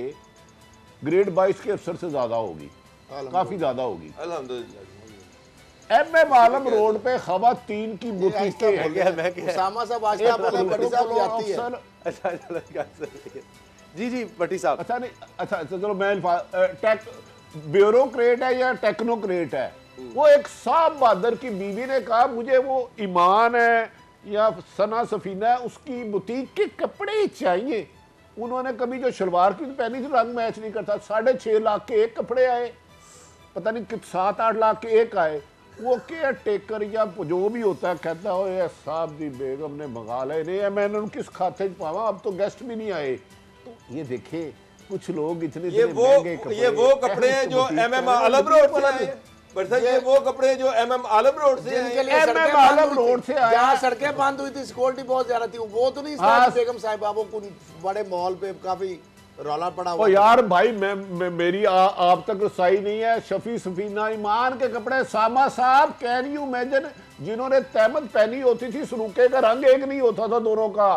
ग्रेड 22 के अफसर से ज्यादा होगी, काफी ज्यादा होगी अल्हम्दुलिल्लाह। MM आलम रोड पे खवातीन की बुटीकें हैं। उसामा साहब आज क्या बोले, भट्टी साहब भी आती है। अच्छा जी जी भट्टी साहब। अच्छा नहीं, अच्छा चलो मैं ब्यूरोक्रेट है या टेक्नोक्रेट है। वो एक साहब बहादुर की बीवी ने कहा मुझे वो ईमान है या सना सफीना है उसकी बुटीक के कपड़े चाहिए। उन्होंने कभी जो शलवार की पहनी थी रंग मैच नहीं करता, 6.5 लाख के एक कपड़े आए, पता नहीं 7-8 लाख के एक आए। वो केयर टेकर या जो भी होता है कहता है साहब दी बेगम ने मंगा ले नहीं, मैंने किस खाते पावा, अब तो गेस्ट भी नहीं आए। तो ये देखे कुछ लोग इतने ये वो कपड़े हैं जो MM आलम रोड से आए। ये वो कपड़े जो MM आलम रोड से आए, जहाँ सड़कें बंद हुई थी, सिक्योरिटी बहुत ज्यादा थी, वो तो नहीं बेगम साहिबा, वो बड़े मॉल पे काफी रौला पड़ा हुआ। यार भाई मेरी आप तक रसाई नहीं है। शफी सफीना ईमान के कपड़े, सामा साहब कैन यू इमेजिन, जिन्होंने तहमत पहनी होती थी, सरूके का रंग एक नहीं होता था दोनों का,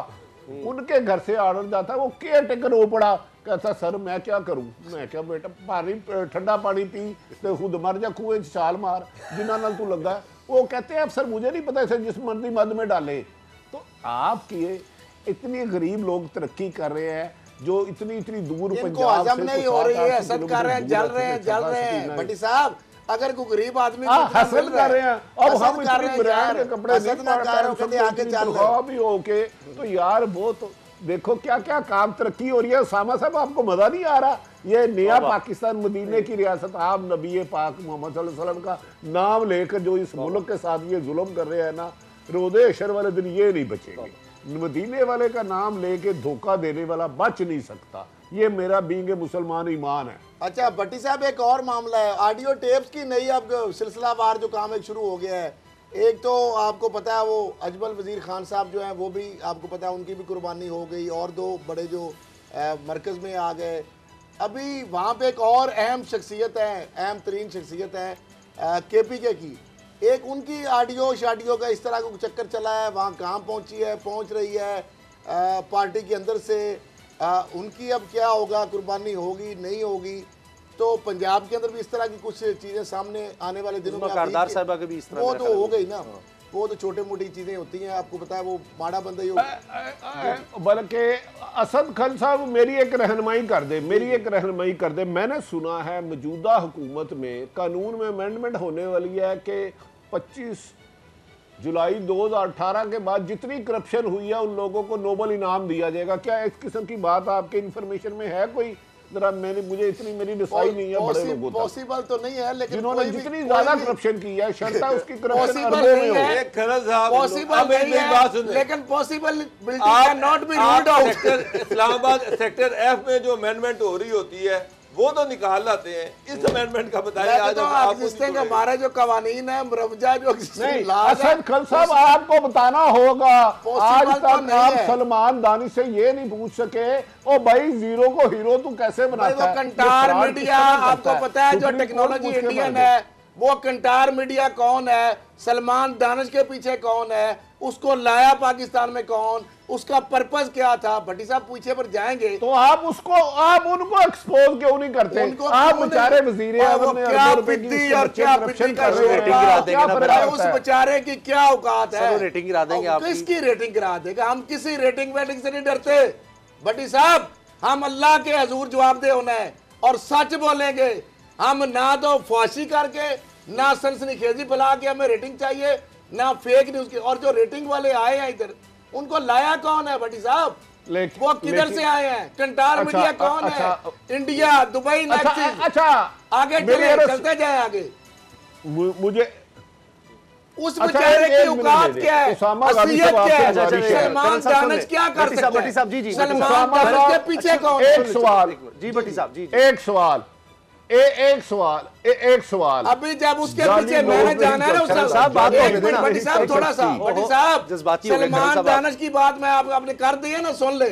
उनके घर से ऑर्डर जाता, वो केयर टेकर हो पड़ा, कहता सर मैं क्या करूं। मैं क्या बेटा पानी ठंडा पानी पी तो खुद मर जा, कुएं छाल मार जिन्ना नाल तू लगा। वो कहते हैं सर मुझे नहीं पता इसे जिस मर्जी मद में डाले। तो आपकी इतने गरीब लोग तरक्की कर रहे हैं जो इतनी दूर पंजाब से नहीं हो रही है, हसद कर रहे हैं, जल रहे हैं भट्टी साहब। अगर कोई गरीब आदमी हसद कर रहे हैं, अब हम इतने ब्रांड के कपड़े नहीं भी होके, तो यार वो तो देखो क्या क्या काम तरक्की हो रही है। उसामा साहब आपको मजा नहीं आ रहा? ये नया पाकिस्तान, मदीने की रियासत, आप नबी पाक मोहम्मद सल्लल्लाहु अलैहि वसल्लम का नाम लेकर जो इस मुल्क के साथ ये जुल्म कर रहे हैं ना, रोज़े हशर वाले दिन ये नहीं बचेंगे। मदीने वाले का नाम लेके धोखा देने वाला बच नहीं सकता। ये मेरा बींगे मुसलमान ईमान है। अच्छा भट्टी साहब एक और मामला है, ऑडियो टेप्स की नई अब सिलसिलावार जो काम एक शुरू हो गया है। एक तो आपको पता है वो अजमल वजीर खान साहब जो हैं वो भी आपको पता है उनकी भी कुर्बानी हो गई, और दो बड़े जो मरकज़ में आ गए। अभी वहाँ पे एक और अहम शख्सियत है, अहम तरीन शख्सियत है KPK की, एक उनकी ऑडियो शाडियो का इस तरह का चक्कर चला है, वहाँ कहाँ पहुँच रही है पार्टी के अंदर से। उनकी अब क्या होगा, कुर्बानी होगी नहीं होगी? तो पंजाब के अंदर भी इस तरह की कुछ चीज़ें सामने आने वाले दिनों में कारदार साहिबा के भी इस तरह वो तो हो गई ना, वो तो छोटे मोटी चीज़ें होती हैं, आपको पता है वो माड़ा बंदा ही होगा। बल्कि असद खान साहब मेरी एक रहनुमाई कर दे। मैंने सुना है मौजूदा हुकूमत में कानून में अमेंडमेंट होने वाली है कि 25 जुलाई 2018 के बाद जितनी करप्शन हुई है उन लोगों को नोबल इनाम दिया जाएगा। क्या इस किस्म की बात आपके इन्फॉर्मेशन में है कोई? जरा मुझे इतनी मेरी डिसाइड नहीं है बड़े लोगों तक। पॉसिबल तो नहीं है, लेकिन जिन्होंने जितनी ज्यादा करप्शन की है शर्त है उसकी करप्शन पॉसिबल नहीं है, लेकिन possibility can not be ruled out. Islamabad sector F में जो अमेंडमेंट हो रही होती है वो तो निकाल लाते हैं। इस अमेंडमेंट का बताइए आज हमारे जो कवानीन है मुरवजा जो असद खान साहब आपको बताना होगा। आज तक आप सलमान दानी से ये नहीं पूछ सके ओ भाई जीरो को हीरो तू कैसे बनाता है? कंटार मीडिया आपको पता है जो टेक्नोलॉजी इंडियन है, वो कंटार मीडिया कौन है, सलमान दानिश के पीछे कौन है, उसको लाया पाकिस्तान में कौन, उसका पर्पस क्या था? भट्टी साहब पीछे पर जाएंगे तो आप उनको एक्सपोज क्यों नहीं करते? आप बेचारे वजीर आज़म ने क्या पिद्दी और क्या पिद्दी का उस बेचारे की क्या औकात है? रेटिंग गिरा देंगे। किसकी रेटिंग गिरा देगा? हम किसी रेटिंग वेटिंग से नहीं डरते भट्टी साहब। हम अल्लाह के हजूर जवाबदेह होना है और सच बोलेंगे। हम ना तो फांसी करके, ना सनसनीखेजी फैला के हमें रेटिंग चाहिए, ना फेक न्यूज की। और जो रेटिंग वाले आए हैं इधर, उनको लाया कौन है भट्टी साहब? वो किधर से आए हैं? कंटार मीडिया कौन है? इंडिया, दुबई, आगे चलते जाए आगे। मुझे उस बेचारे की औकात क्या है, असलियत क्या है? सलमान दानिश क्या कर सकते हैं? सलमान दानिश के पीछे कौन? एक सवाल जी भट्टी साहब जी, एक सवाल एक सवाल अभी जब उसके पीछे मैंने जाना है ना साहब, बात भट्टी साहब थोड़ा सा, भट्टी साहब सलमान दानिश की बात मैं आपने कर दी है ना, सुन ले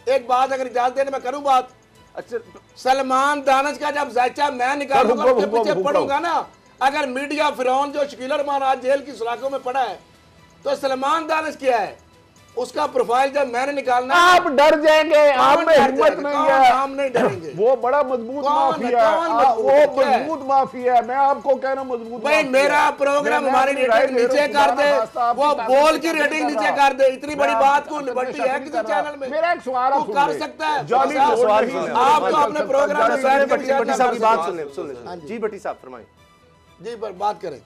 एक बात, अगर इजाजत देने मैं करूं बात। अच्छा, सलमान दानिश का जब जायचा मैं निकालूंगा उसके पीछे पढ़ूंगा ना, अगर मीडिया फिरौन जो शकील रहमान आज जेल की सलाखों में पड़ा है, तो सलमान दानिश क्या है, उसका प्रोफाइल जब मैंने निकालना, आप डर जाएंगे, आप में हिम्मत नहीं है, हम नहीं डरेंगे। वो बड़ा मजबूत माफिया है, वो मजबूत माफिया है, मैं आपको कह रहा हूँ मजबूत। भाई मेरा प्रोग्राम हमारी रेटिंग नीचे कर दे, वो बोल की रेटिंग नीचे कर दे, इतनी बड़ी बात को लिबर्टी है किसी चैनल में? मेरा एक सवाल तू कर सकता है, आप तो अपने प्रोग्राम में भट्टी साहब की बात सुन ले। जी भट्टी साहब फरमाएं। जी पर बात करें।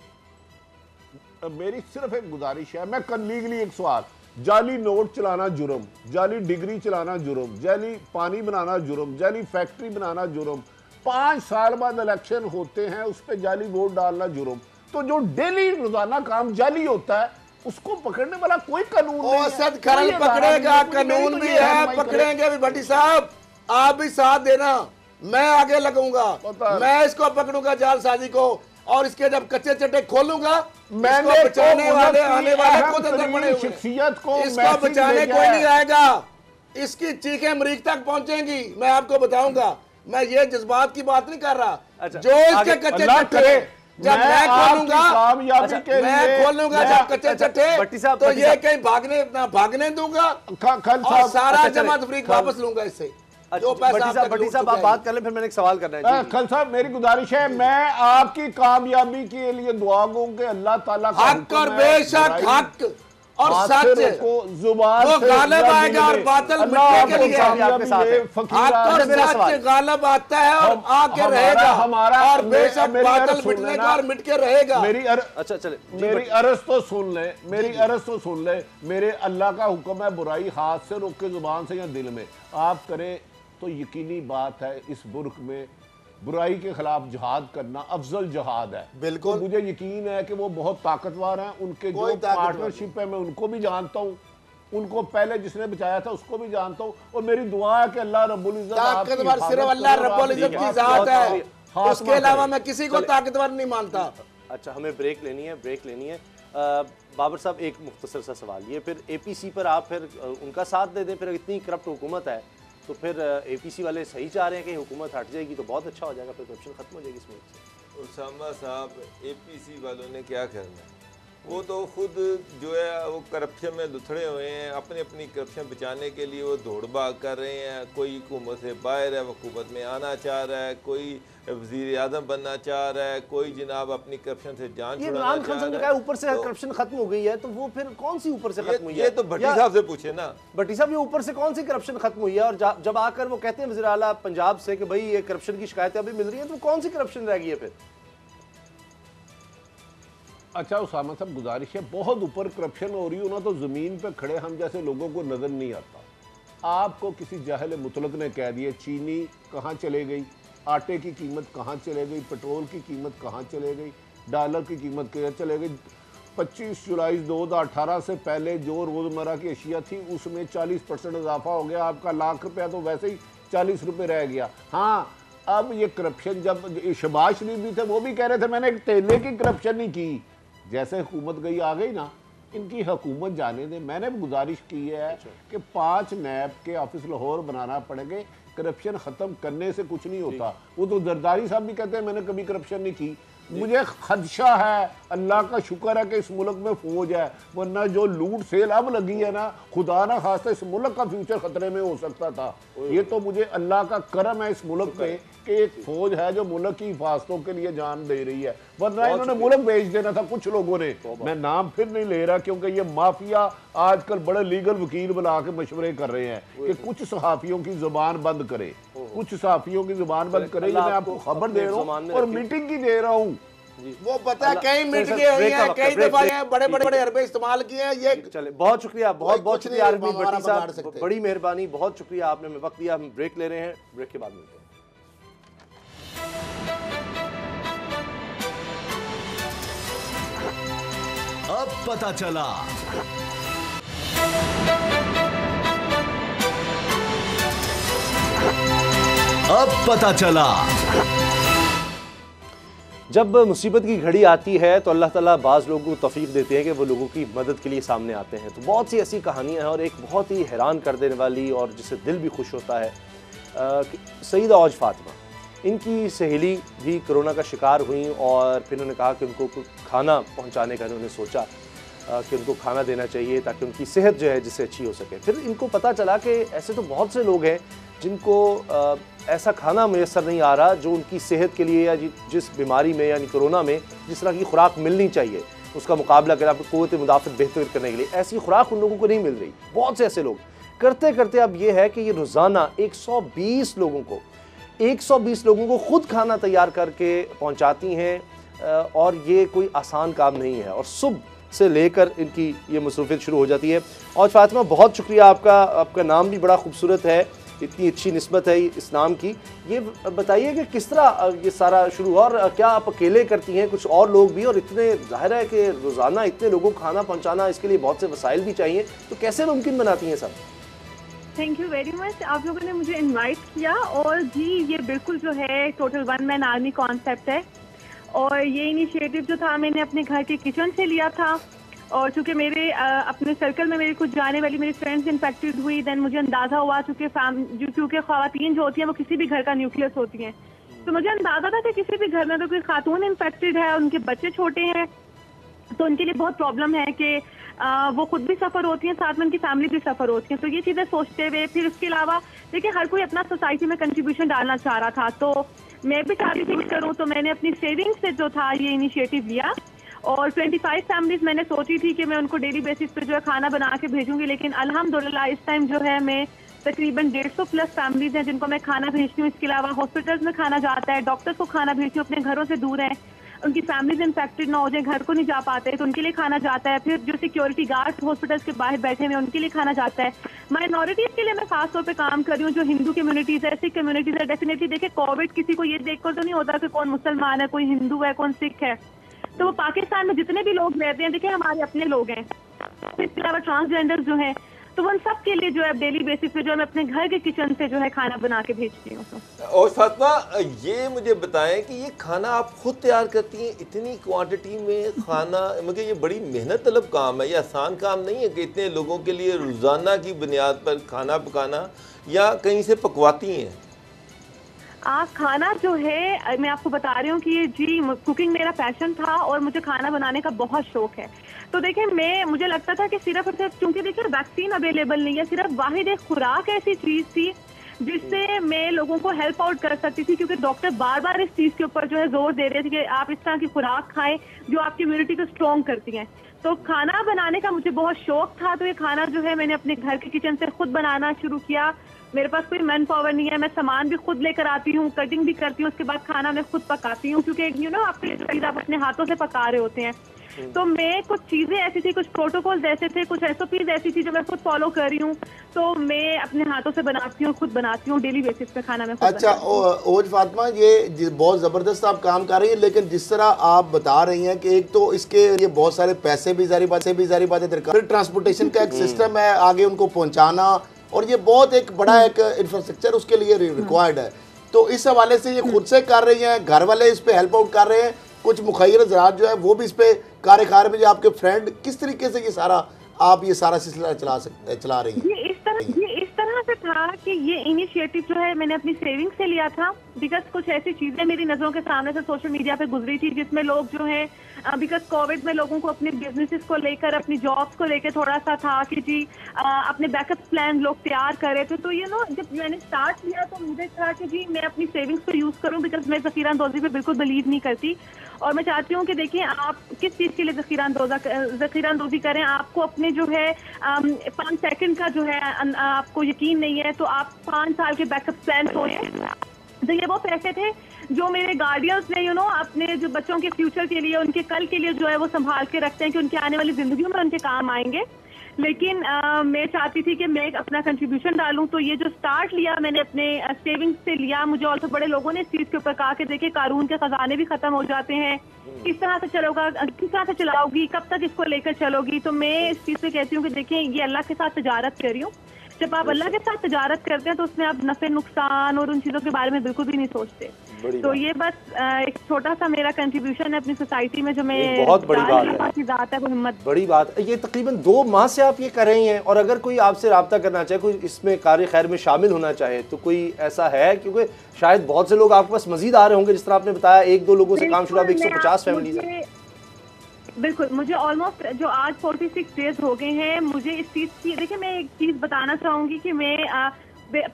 मेरी सिर्फ एक गुजारिश है, मैं लीगली एक सवाल, जाली नोट चलाना जुर्म, जाली डिग्री चलाना जुर्म, जाली पानी बनाना जुर्म, जाली फैक्ट्री बनाना जुर्म, 5 साल बाद इलेक्शन होते हैं उस पर जाली वोट डालना जुर्म, तो जो डेली रोजाना काम जाली होता है उसको पकड़ने वाला कोई कानून नहीं है। औसत खरल पकड़ेगा, कानून भी है, पकड़ेंगे भी। भट्टी साहब आप भी साथ देना, मैं आगे लगूंगा, मैं इसको पकड़ूंगा जालसाजी को, और इसके जब कच्चे चट्टे खोलूंगा, मैंने बचाने वाले आने वाले खुद अंदर पड़े हुए, शख्सियत को इसको बचाने कोई नहीं आएगा, इसकी चीखें मरीज तक पहुंचेंगी, मैं आपको बताऊंगा। मैं ये जज्बात की बात नहीं कर रहा। अच्छा, जो इसके कच्चे चट्टे जब मैं खोलूंगा, मैं खोलूंगा जब कच्चे चट्टे, तो ये कहीं भागने दूंगा और सारा जमा तफरीक वापस लूंगा इससे। भट्टी साहब आप बात कर लें, फिर मैंने एक सवाल करना है। खल साहब मेरी गुजारिश है, मैं आपकी कामयाबी के लिए दुआ गूं कि अल्लाह ताला हक और बेशक हक और सच को जुबान वो गालिब आएगा और बातिल मिटने के लिए हक और सच गालिब आता है और आके रहेगा, और बेशक बातिल मिटने का और मिट के रहेगा। अच्छा चले, मेरी अर्ज तो सुन ले, मेरी अर्ज तो सुन ले। मेरे अल्लाह का हुक्म है बुराई हाथ से रोक के जुबान से या दिल में आप करें, तो यकीनी बात है इस मुल्क में बुराई के खिलाफ जिहाद करना अफजल जिहाद है। बिल्कुल, तो मुझे यकीन है कि वो बहुत ताकतवर हैं, उनके जो पार्टनरशिप है मैं उनको भी जानता हूँ, उनको पहले जिसने बचाया था उसको भी जानता हूँ, और मेरी दुआ है कि अल्लाह रब्बुल इज्जत ताकतवर सिर्फ अल्लाह रब्बुल इज्जत की जात है, उसके अलावा मैं किसी को ताकतवर नहीं मानता। अच्छा हमें ब्रेक लेनी है। बाबर साहब एक मुख्तसर सा सवाल, ये फिर एपीसी पर आप फिर उनका साथ दे दें, फिर इतनी करप्ट हुकूमत है तो फिर एपीसी वाले सही चाह रहे हैं कि हुकूमत हट जाएगी तो बहुत अच्छा हो जाएगा, फिर करप्शन खत्म हो जाएगी इस मुल्क से। उसामा साहब एपीसी वालों ने क्या करना है, वो तो खुद जो है वो करप्शन में लुथड़े हुए हैं, अपनी अपनी करप्शन बचाने के लिए वो दौड़ भाग कर रहे हैं। कोई हुकूमत से बाहर है, हुकूमत में आना चाह रहा है, कोई वज़ीर आज़म बनना चाह रहा है, कोई जनाब अपनी करप्शन से जान छुड़ाना चाह रहा है। ऊपर से करप्शन खत्म हो गई है, तो वो फिर कौन सी ऊपर से खत्म हुई है? ये तो भट्टी साहब से पूछे ना। भट्टी साहब ये ऊपर से कौन सी करप्शन खत्म हुई है? और जब आकर वो कहते हैं वज़ीर आला पंजाब से कि भाई ये करप्शन की शिकायतें अभी मिल रही हैं, तो कौन सी करप्शन रह गई है फिर? अच्छा उसामा साहब गुजारिश है, बहुत ऊपर करप्शन हो रही हो ना, तो ज़मीन पे खड़े हम जैसे लोगों को नज़र नहीं आता। आपको किसी जाहिल मुतलक ने कह दिया चीनी कहाँ चले गई, आटे की कीमत कहाँ चले गई, पेट्रोल की कीमत कहाँ चले गई, डॉलर की कीमत कहाँ चले गई। 25 जुलाई 2018 से पहले जो रोज़मर्रा की अशिया थी उसमें 40% इजाफा हो गया, आपका ₹1,00,000 तो वैसे ही 40 रुपये रह गया। हाँ अब ये करप्शन, जब शहबाज शरीफ भी थे वो भी कह रहे थे मैंने एक तेले की करप्शन नहीं की, जैसे हुकूमत गई आ गई ना, इनकी हुकूमत जाने दें। मैंने भी गुजारिश की है कि 5 नैब के ऑफिस लाहौर बनाना पड़ेंगे, करप्शन ख़त्म करने से कुछ नहीं होता। वो तो जरदारी साहब भी कहते हैं मैंने कभी करप्शन नहीं की। मुझे खदशा है, अल्लाह का शुक्र है कि इस मुल्क में फौज है, वरना जो लूट सेल अब लगी है ना, खुदा ना खास्ता इस मुल्क का फ्यूचर खतरे में हो सकता था। ये तो मुझे अल्लाह का करम है इस मुल्क पे कि एक फौज है जो मुल्क की हिफाजतों के लिए जान दे रही है, वरना इन्होंने मुल्क बेच देना था कुछ लोगों ने। मैं नाम फिर नहीं ले रहा क्योंकि ये माफिया आजकल बड़े लीगल वकील बुला के मशवरे कर रहे हैं कि कुछ सहाफियों की जुबान बंद करे, कुछ सहाफियों की जुबान बंद करे। मैं आपको खबर दे रहा हूँ और मीटिंग की दे रहा हूँ। वो पता है कई मिट गए हुए हैं, कई दफा बड़े बड़े अरबे इस्तेमाल किए हैं। ये चले, बहुत शुक्रिया, बहुत शुक्रिया आरबी भट्टी साहब, बड़ी मेहरबानी, बहुत शुक्रिया आपने हमें वक्त दिया। हम ब्रेक ले रहे हैं, ब्रेक के बाद मिलते हैं। अब पता चला। अब पता चला। जब मुसीबत की घड़ी आती है तो अल्लाह ताला बाज़ लोगों को तौफीक देते हैं कि वो लोगों की मदद के लिए सामने आते हैं। तो बहुत सी ऐसी कहानियाँ हैं और एक बहुत ही हैरान कर देने वाली और जिससे दिल भी खुश होता है, सईदा औज फातिमा, इनकी सहेली भी कोरोना का शिकार हुई और फिर उन्होंने कहा कि उनको खाना पहुँचाने का उन्होंने सोचा कि उनको खाना देना चाहिए ताकि उनकी सेहत जो है जिससे अच्छी हो सके। फिर इनको पता चला कि ऐसे तो बहुत से लोग हैं जिनको ऐसा खाना मुयस्सर नहीं आ रहा जो उनकी सेहत के लिए या जिस बीमारी में यानी कोरोना में जिस तरह की खुराक मिलनी चाहिए उसका मुकाबला करें, आपको क़ुव्वत मुदाफ़त बेहतर करने के लिए, ऐसी खुराक उन लोगों को नहीं मिल रही। बहुत से ऐसे लोग करते करते अब ये है कि ये रोज़ाना 120 लोगों को खुद खाना तैयार करके पहुँचाती हैं और ये कोई आसान काम नहीं है और सुबह से लेकर इनकी ये मसरूफियत शुरू हो जाती है। और फातिमा, बहुत शुक्रिया आपका नाम भी बड़ा खूबसूरत है, इतनी अच्छी निस्बत है इस नाम की। ये बताइए कि किस तरह ये सारा शुरू हुआ और क्या आप अकेले करती हैं, कुछ और लोग भी, और इतने जाहिर है कि रोज़ाना इतने लोगों को खाना पहुंचाना इसके लिए बहुत से वसाइल भी चाहिए, तो कैसे मुमकिन बनाती हैं सब? थैंक यू वेरी मच, आप लोगों ने मुझे इन्वाइट किया। और जी ये बिल्कुल जो है total one man army concept है और ये इनिशिएटिव जो था मैंने अपने घर के किचन से लिया था। और चूँकि मेरे अपने सर्कल में मेरे कुछ जाने वाली मेरी फ्रेंड्स इन्फेक्टेड हुई, देन मुझे अंदाज़ा हुआ क्योंकि ख़वातीन जो होती हैं वो किसी भी घर का न्यूक्लियस होती हैं, तो मुझे अंदाज़ा था कि किसी भी घर में अगर कोई खातून इन्फेक्टेड है, उनके बच्चे छोटे हैं, तो उनके लिए बहुत प्रॉब्लम है कि वो खुद भी सफ़र होती हैं, साथ में उनकी फैमिली भी सफ़र होती है। तो ये चीज़ें सोचते हुए फिर उसके अलावा देखिए हर कोई अपना सोसाइटी में कंट्रीब्यूशन डालना चाह रहा था, तो मैं भी चाह रही थी करूँ, तो मैंने अपनी सेविंग्स से जो था ये इनिशिएटिव लिया और 25 फैमिलीज मैंने सोची थी कि मैं उनको डेली बेसिस पे जो है खाना बना के भेजूंगी, लेकिन अल्हम्दुलिल्लाह इस टाइम जो है मैं तकरीबन 150 प्लस फैमिलीज हैं जिनको मैं खाना भेजती हूँ। इसके अलावा हॉस्पिटल्स में खाना जाता है, डॉक्टर्स को खाना भेजती हूँ, अपने घरों से दूर हैं, उनकी फैमिलीज इन्फेक्टेड ना हो जाए, घर को नहीं जा पाते तो उनके लिए खाना जाता है। फिर जो सिक्योरिटी गार्ड हॉस्पिटल्स के बाहर बैठे हुए उनके लिए खाना जाता है। माइनॉरिटीज़ के लिए मैं खास तौर पे काम कर रही हूँ, जो हिंदू कम्युनिटीज़ है, सिख कम्युनिटीज़ है। डेफिनेटली देखिए कोविड किसी को ये देखकर तो नहीं होता कि कौन मुसलमान है, कोई हिंदू है, कौन सिख है, तो वो पाकिस्तान में जितने भी लोग रहते हैं देखिए हमारे अपने लोग हैं। इसके अलावा ट्रांसजेंडर जो हैं, तो उन सब के लिए जो है डेली बेसिस पे जो है मैं अपने घर के किचन से जो है खाना बना के भेजती हूँ। और फातिमा ये मुझे बताएं कि ये खाना आप खुद तैयार करती हैं इतनी क्वांटिटी में खाना, मुझे ये बड़ी मेहनत तलब काम है, ये आसान काम नहीं है कि इतने लोगों के लिए रोज़ाना की बुनियाद पर खाना पकाना, या कहीं से पकवाती हैं? खाना जो है मैं आपको बता रही हूँ कि जी कुकिंग मेरा पैशन था और मुझे खाना बनाने का बहुत शौक है। तो देखिए मुझे लगता था कि सिर्फ और सिर्फ क्योंकि देखिए वैक्सीन अवेलेबल नहीं है, सिर्फ वाहिद एक खुराक ऐसी चीज़ थी जिससे मैं लोगों को हेल्प आउट कर सकती थी, क्योंकि डॉक्टर बार बार इस चीज़ के ऊपर जो है जोर दे रहे थे कि आप इस तरह की खुराक खाएं जो आपकी इम्यूनिटी को स्ट्रॉन्ग करती हैं। तो खाना बनाने का मुझे बहुत शौक था, तो ये खाना जो है मैंने अपने घर के किचन से खुद बनाना शुरू किया। मेरे पास कोई मैन पावर नहीं है, मैं सामान भी खुद लेकर आती हूँ, कटिंग भी करती हूँ, उसके बाद खाना मैं खुद पकाती हूँ, क्योंकि आपके चीज़ आप अपने हाथों से पका रहे होते हैं। तो मैं कुछ चीज़ें ऐसी थी, कुछ प्रोटोकॉल्स ऐसे थे, कुछ SOPs ऐसी थी जो मैं खुद फॉलो कर रही हूँ, तो मैं अपने हाथों से बनाती हूँ, खुद बनाती हूँ, डेली बेसिस पे खाना मैं खुद। अच्छा ओज फातिमा, ये बहुत ज़बरदस्त आप काम कर रही हैं, लेकिन जिस तरह आप बता रही हैं कि एक तो इसके ये बहुत सारे पैसे भी जारी बातें दरकार, फिर ट्रांसपोर्टेशन का एक सिस्टम है आगे उनको पहुँचाना, और ये बहुत एक बड़ा एक इंफ्रास्ट्रक्चर उसके लिए रिक्वायर्ड है। तो इस हवाले से ये खुद से कर रही हैं, घर वाले इस पे हेल्प आउट कर रहे हैं, कुछ मुखैर ज़रात जो है वो भी इस पे कार्यकार में, जो आपके फ्रेंड, किस तरीके से ये सारा सिलसिला चला रही हैं? ये इस तरह से था कि ये इनिशिएटिव जो है मैंने अपनी सेविंग से लिया था, बिकॉज कुछ ऐसी चीज़ें मेरी नज़रों के सामने से सोशल मीडिया पे गुजरी थी जिसमें लोग जो है बिकॉज कोविड में लोगों को अपने बिजनेसेस को लेकर, अपनी जॉब्स को लेकर थोड़ा सा था कि जी अपने बैकअप प्लान लोग तैयार कर रहे थे। तो जब मैंने स्टार्ट किया तो मुझे था कि जी मैं अपनी सेविंग्स को यूज़ करूँ, बिकॉज मैं ज़ख़ीराअंदोज़ी पे बिल्कुल बिलीव नहीं करती, और मैं चाहती हूँ कि देखिए आप किस चीज़ के लिए ज़ख़ीराअंदोज़ी करें। आपको अपने जो है 5 सेकंड का जो है आपको यकीन नहीं है, तो आप 5 साल के बैकअप प्लान सोचें। तो ये वो पैसे थे जो मेरे गार्डियंस ने अपने जो बच्चों के फ्यूचर के लिए, उनके कल के लिए जो है वो संभाल के रखते हैं कि उनके आने वाली ज़िंदगी में उनके काम आएंगे। लेकिन मैं चाहती थी कि मैं अपना कंट्रीब्यूशन डालूं, तो ये जो स्टार्ट लिया मैंने अपने सेविंग्स से लिया। मुझे और तो बड़े लोगों ने इस चीज़ के ऊपर कहा कि देखिए कानून के खजाने भी ख़त्म हो जाते हैं, किस तरह से चलाओगी, कब तक इसको लेकर चलोगी। तो मैं इस चीज़ से कहती हूँ कि देखिए ये अल्लाह के साथ तजारत कर रही हूँ। जब आप अल्लाह के साथ तजारत करते हैं तो उसमें आप नफ़े नुकसान और उन चीज़ों के बारे में बिल्कुल भी नहीं सोचते। तो ये बस एक छोटा सा मेरा कंट्रीब्यूशन है अपनी सोसाइटी में, जो मैं बहुत बड़ी बात है, वो हिम्मत बड़ी बात है। ये तकरीबन 2 माह से आप ये कर रही हैं, और अगर कोई आपसे रब्ता करना चाहे, कोई इसमें कार्य खैर में शामिल होना चाहे, तो कोई ऐसा है? क्योंकि शायद बहुत से लोग आपके पास मजीद आ रहे होंगे, जिस तरह आपने बताया 1-2 लोगों से काम शुरू, अब 150 फैमिलीज है। बिल्कुल, मुझे ऑलमोस्ट जो आज 46 डेज हो गए हैं, मुझे इस चीज़ की, देखिए मैं एक चीज़ बताना चाहूँगी कि मैं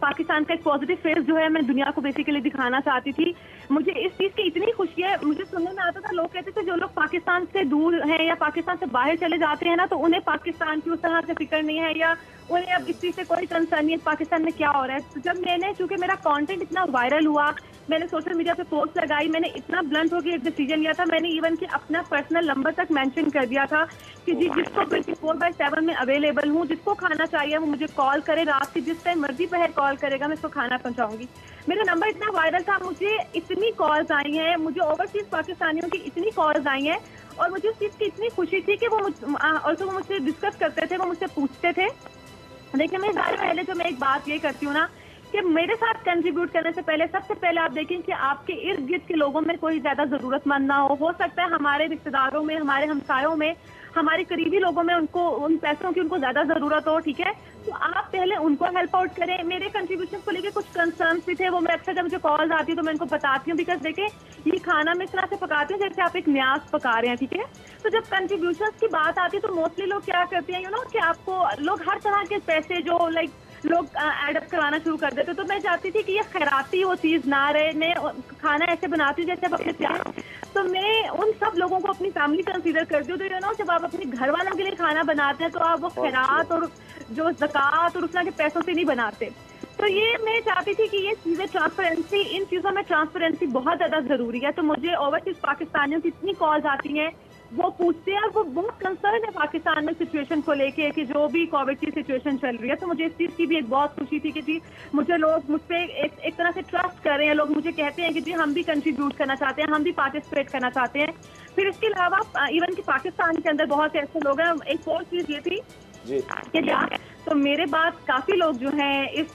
पाकिस्तान का एक पॉजिटिव फेस जो है मैं दुनिया को बेसिकली दिखाना चाहती थी। मुझे इस चीज़ की इतनी खुशी है, मुझे सुनने में आता था, लोग कहते थे जो लोग पाकिस्तान से दूर हैं या पाकिस्तान से बाहर चले जाते हैं ना, तो उन्हें पाकिस्तान की उस तरह से फिक्र नहीं है, या उन्हें अब इस चीज़ से कोई कंसर्न नहीं है पाकिस्तान में क्या हो रहा है। तो जब मैंने, चूंकि मेरा कंटेंट इतना वायरल हुआ, मैंने सोशल मीडिया पे पोस्ट लगाई, मैंने इतना ब्लंट होकर एक डिसीजन लिया था, मैंने इवन कि अपना पर्सनल नंबर तक मेंशन कर दिया था कि जी जिसको 24/7 में अवेलेबल हूँ, जिसको खाना चाहिए वो मुझे कॉल करे, रात की जिस टाइम मर्जी पहर कॉल करेगा, मैं उसको खाना पहुँचाऊंगी। मेरा नंबर इतना वायरल था, मुझे इतनी कॉल्स आई हैं, मुझे ओवरसीज पाकिस्तानियों की इतनी कॉल्स आई हैं, और मुझे उस चीज़ की इतनी खुशी थी कि वो मुझसे डिस्कस करते थे, वो मुझसे पूछते थे। देखिए मैं सारे पहले जो मैं एक बात ये करती हूँ ना, कि मेरे साथ कंट्रीब्यूट करने से पहले सबसे पहले आप देखें कि आपके इर्द गिर्द के लोगों में कोई ज्यादा जरूरतमंद ना हो सकता है हमारे रिश्तेदारों में, हमारे हमसायों में, हमारे करीबी लोगों में उनको उन पैसों की उनको ज्यादा जरूरत हो, ठीक है, तो आप पहले उनको हेल्प आउट करें। मेरे कंट्रीब्यूशन को लेके कुछ कंसर्न भी थे, वो मैं अक्सर जब मुझे कॉल्स आती है तो मैं उनको बताती हूँ, बिकॉज देखिए ये खाना मैं इस तरह से पकाती हूँ जैसे आप एक न्याज पका रहे हैं, ठीक है। तो जब कंट्रीब्यूशन की बात आती है तो मोस्टली लोग क्या करते हैं, यू नो, कि आपको लोग हर तरह के पैसे जो लाइक लोग एडअप करवाना शुरू कर देते। तो मैं चाहती थी कि ये खैराती वो चीज़ ना रहे, मैं खाना ऐसे बनाती हूँ जैसे आप अपने प्यार, तो मैं उन सब लोगों को अपनी फैमिली कंसीडर करती हूँ। तो यू नो, जब आप अपने घर वालों के लिए खाना बनाते हैं तो आप वो खैरात और जो ज़कात और उस तरह के पैसों से नहीं बनाते। तो ये मैं चाहती थी कि ये चीज़ें ट्रांसपेरेंसी, इन चीज़ों में ट्रांसपेरेंसी बहुत ज़्यादा ज़रूरी है। तो मुझे ओवरसीज पाकिस्तानियों की इतनी कॉल्स आती हैं, वो पूछते हैं, वो बहुत कंसर्न है पाकिस्तान में सिचुएशन को लेके कि जो भी कोविड की सिचुएशन चल रही है। तो मुझे इस चीज़ की भी एक बहुत खुशी थी कि जी मुझे लोग मुझ पे एक तरह से ट्रस्ट कर रहे हैं, लोग मुझे कहते हैं कि जी हम भी कंट्रीब्यूट करना चाहते हैं, हम भी पार्टिसिपेट करना चाहते हैं। फिर इसके अलावा इवन कि पाकिस्तान के अंदर बहुत से ऐसे लोग हैं। एक और चीज़ ये थी कि तो मेरे बाद काफ़ी लोग जो हैं इस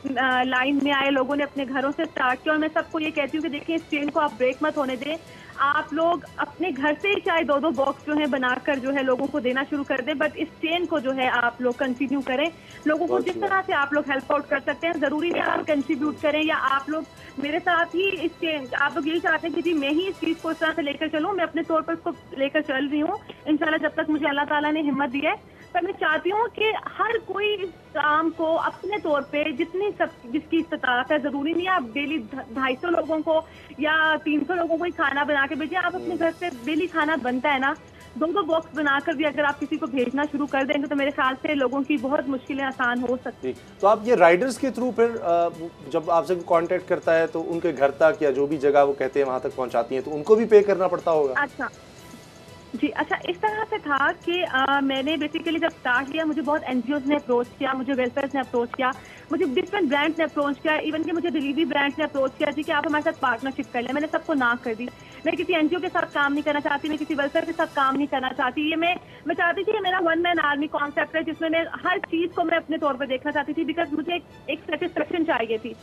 लाइन में आए, लोगों ने अपने घरों से स्टार्ट किया, और मैं सबको ये कहती हूँ कि देखिए इस चेन को आप ब्रेक मत होने दें। आप लोग अपने घर से ही चाहे 2-2 बॉक्स जो है बनाकर जो है लोगों को देना शुरू कर दें, बट इस चेन को जो है आप लोग कंटिन्यू करें। लोगों को जिस तरह से आप लोग हेल्प आउट कर सकते हैं, ज़रूरी नहीं आप कंट्रीब्यूट करें या आप लोग मेरे साथ ही इस चेन, आप लोग यही चाहते हैं कि जी मैं ही इस चीज़ को इस तरह से लेकर चलूँ। मैं अपने तौर पर इसको लेकर चल रही हूँ इंशाल्लाह, जब तक मुझे अल्लाह ताला ने हिम्मत दी है। पर मैं चाहती हूँ कि हर कोई इस काम को अपने तौर पे जिसकी इस्तात है, ज़रूरी नहीं आप डेली 250 लोगों को या 300 लोगों को ही खाना बना के भेजें। आप अपने घर से डेली खाना बनता है ना, 2-2 बॉक्स बनाकर भी अगर आप किसी को भेजना शुरू कर देंगे तो मेरे ख्याल से लोगों की बहुत मुश्किलें आसान हो सकती। तो आप ये राइडर्स के थ्रू फिर जब आपसे कांटेक्ट करता है तो उनके घर तक या जो भी जगह वो कहते हैं वहाँ तक पहुँचाती हैं, तो उनको भी पे करना पड़ता होगा? अच्छा जी, अच्छा इस तरह से था कि मैंने बेसिकली जब स्टार्ट किया, मुझे बहुत एनजीओज ने अप्रोच किया, मुझे वेलफेयर ने अप्रोच किया, मुझे डिफरेंट ब्रांड्स ने अप्रोच किया, इवन कि मुझे डिलीवरी ब्रांड्स ने अप्रोच किया जी कि आप हमारे साथ पार्टनरशिप कर लें। मैंने सबको ना कर दी। मैं किसी एनजीओ के साथ काम नहीं करना चाहती, मैं किसी वेलफेयर के साथ काम नहीं करना चाहती। ये मैं चाहती थी, मेरा 1 मैन आर्मी कॉन्सेप्ट है जिसमें मैं हर चीज़ को मैं अपने तौर पर देखना चाहती थी, बिकॉज मुझे एक सेटिस्फेक्शन चाहिए थी।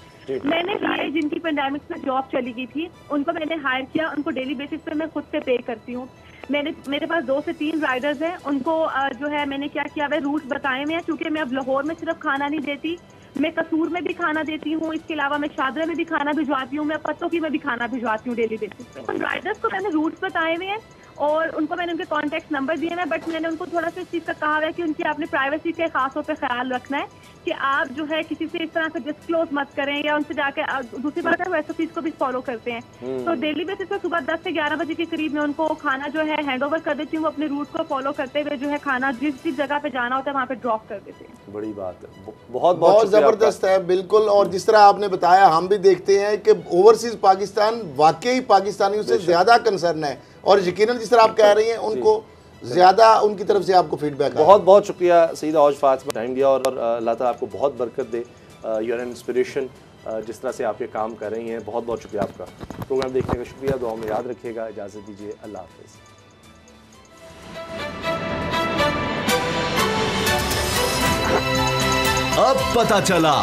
मैंने लिए जिनकी पेंडेमिक में जॉब चली गई थी, उनको मैंने हायर किया, उनको डेली बेसिस पे मैं खुद से पे करती हूँ। मेरे पास 2 से 3 राइडर्स हैं, उनको जो है मैंने क्या किया है रूट बताए हुए हैं, क्योंकि मैं अब लाहौर में सिर्फ खाना नहीं देती, मैं कसूर में भी खाना देती हूँ, इसके अलावा मैं शादरा में भी खाना भिजवाती हूँ, मैं पत्तों में भी खाना भिजवाती हूँ डेली बेसिस पे। उन राइडर्स को मैंने रूट्स बताए हुए हैं और उनको मैंने उनके कॉन्टैक्ट नंबर दिए हैं, बट मैंने उनको थोड़ा सा इस चीज़ का कहा है कि उनकी आपने प्राइवेसी के खास तौर पर ख्याल रखना है कि आप जो है किसी से इस तरह से डिस्क्लोज मत करें या उनसे जाके। दूसरी बात है वो ऐसा चीज़ को भी फॉलो करते हैं, तो डेली बेसिस पर सुबह 10 से 11 बजे के करीब मैं उनको खाना जो है हैंड ओवर कर देती हूँ, अपने रूट को फॉलो करते हुए जो है खाना जिस जगह पे जाना होता है वहाँ पे ड्रॉप कर देते हैं। बड़ी बात है, बहुत ज़बरदस्त है बिल्कुल। और जिस तरह आपने बताया, हम भी देखते हैं कि ओवरसीज पाकिस्तान वाकई पाकिस्तानियों से ज़्यादा कंसर्न है, और यकीनन जिस तरह आप कह रही हैं उनको ज़्यादा उनकी तरफ से आपको फीडबैक। बहुत शुक्रिया सईदा औज फातिमा, टाइम दिया, और अल्लाह ताला आपको बहुत बरकत दे। यू आर एन इंस्पिरेशन जिस तरह से आप ये काम कर रही हैं। बहुत शुक्रिया आपका। प्रोग्राम देखने का शुक्रिया, दुआ में याद रखिएगा। इजाज़त दीजिए, अल्लाह हाफ़िज़। अब पता चला।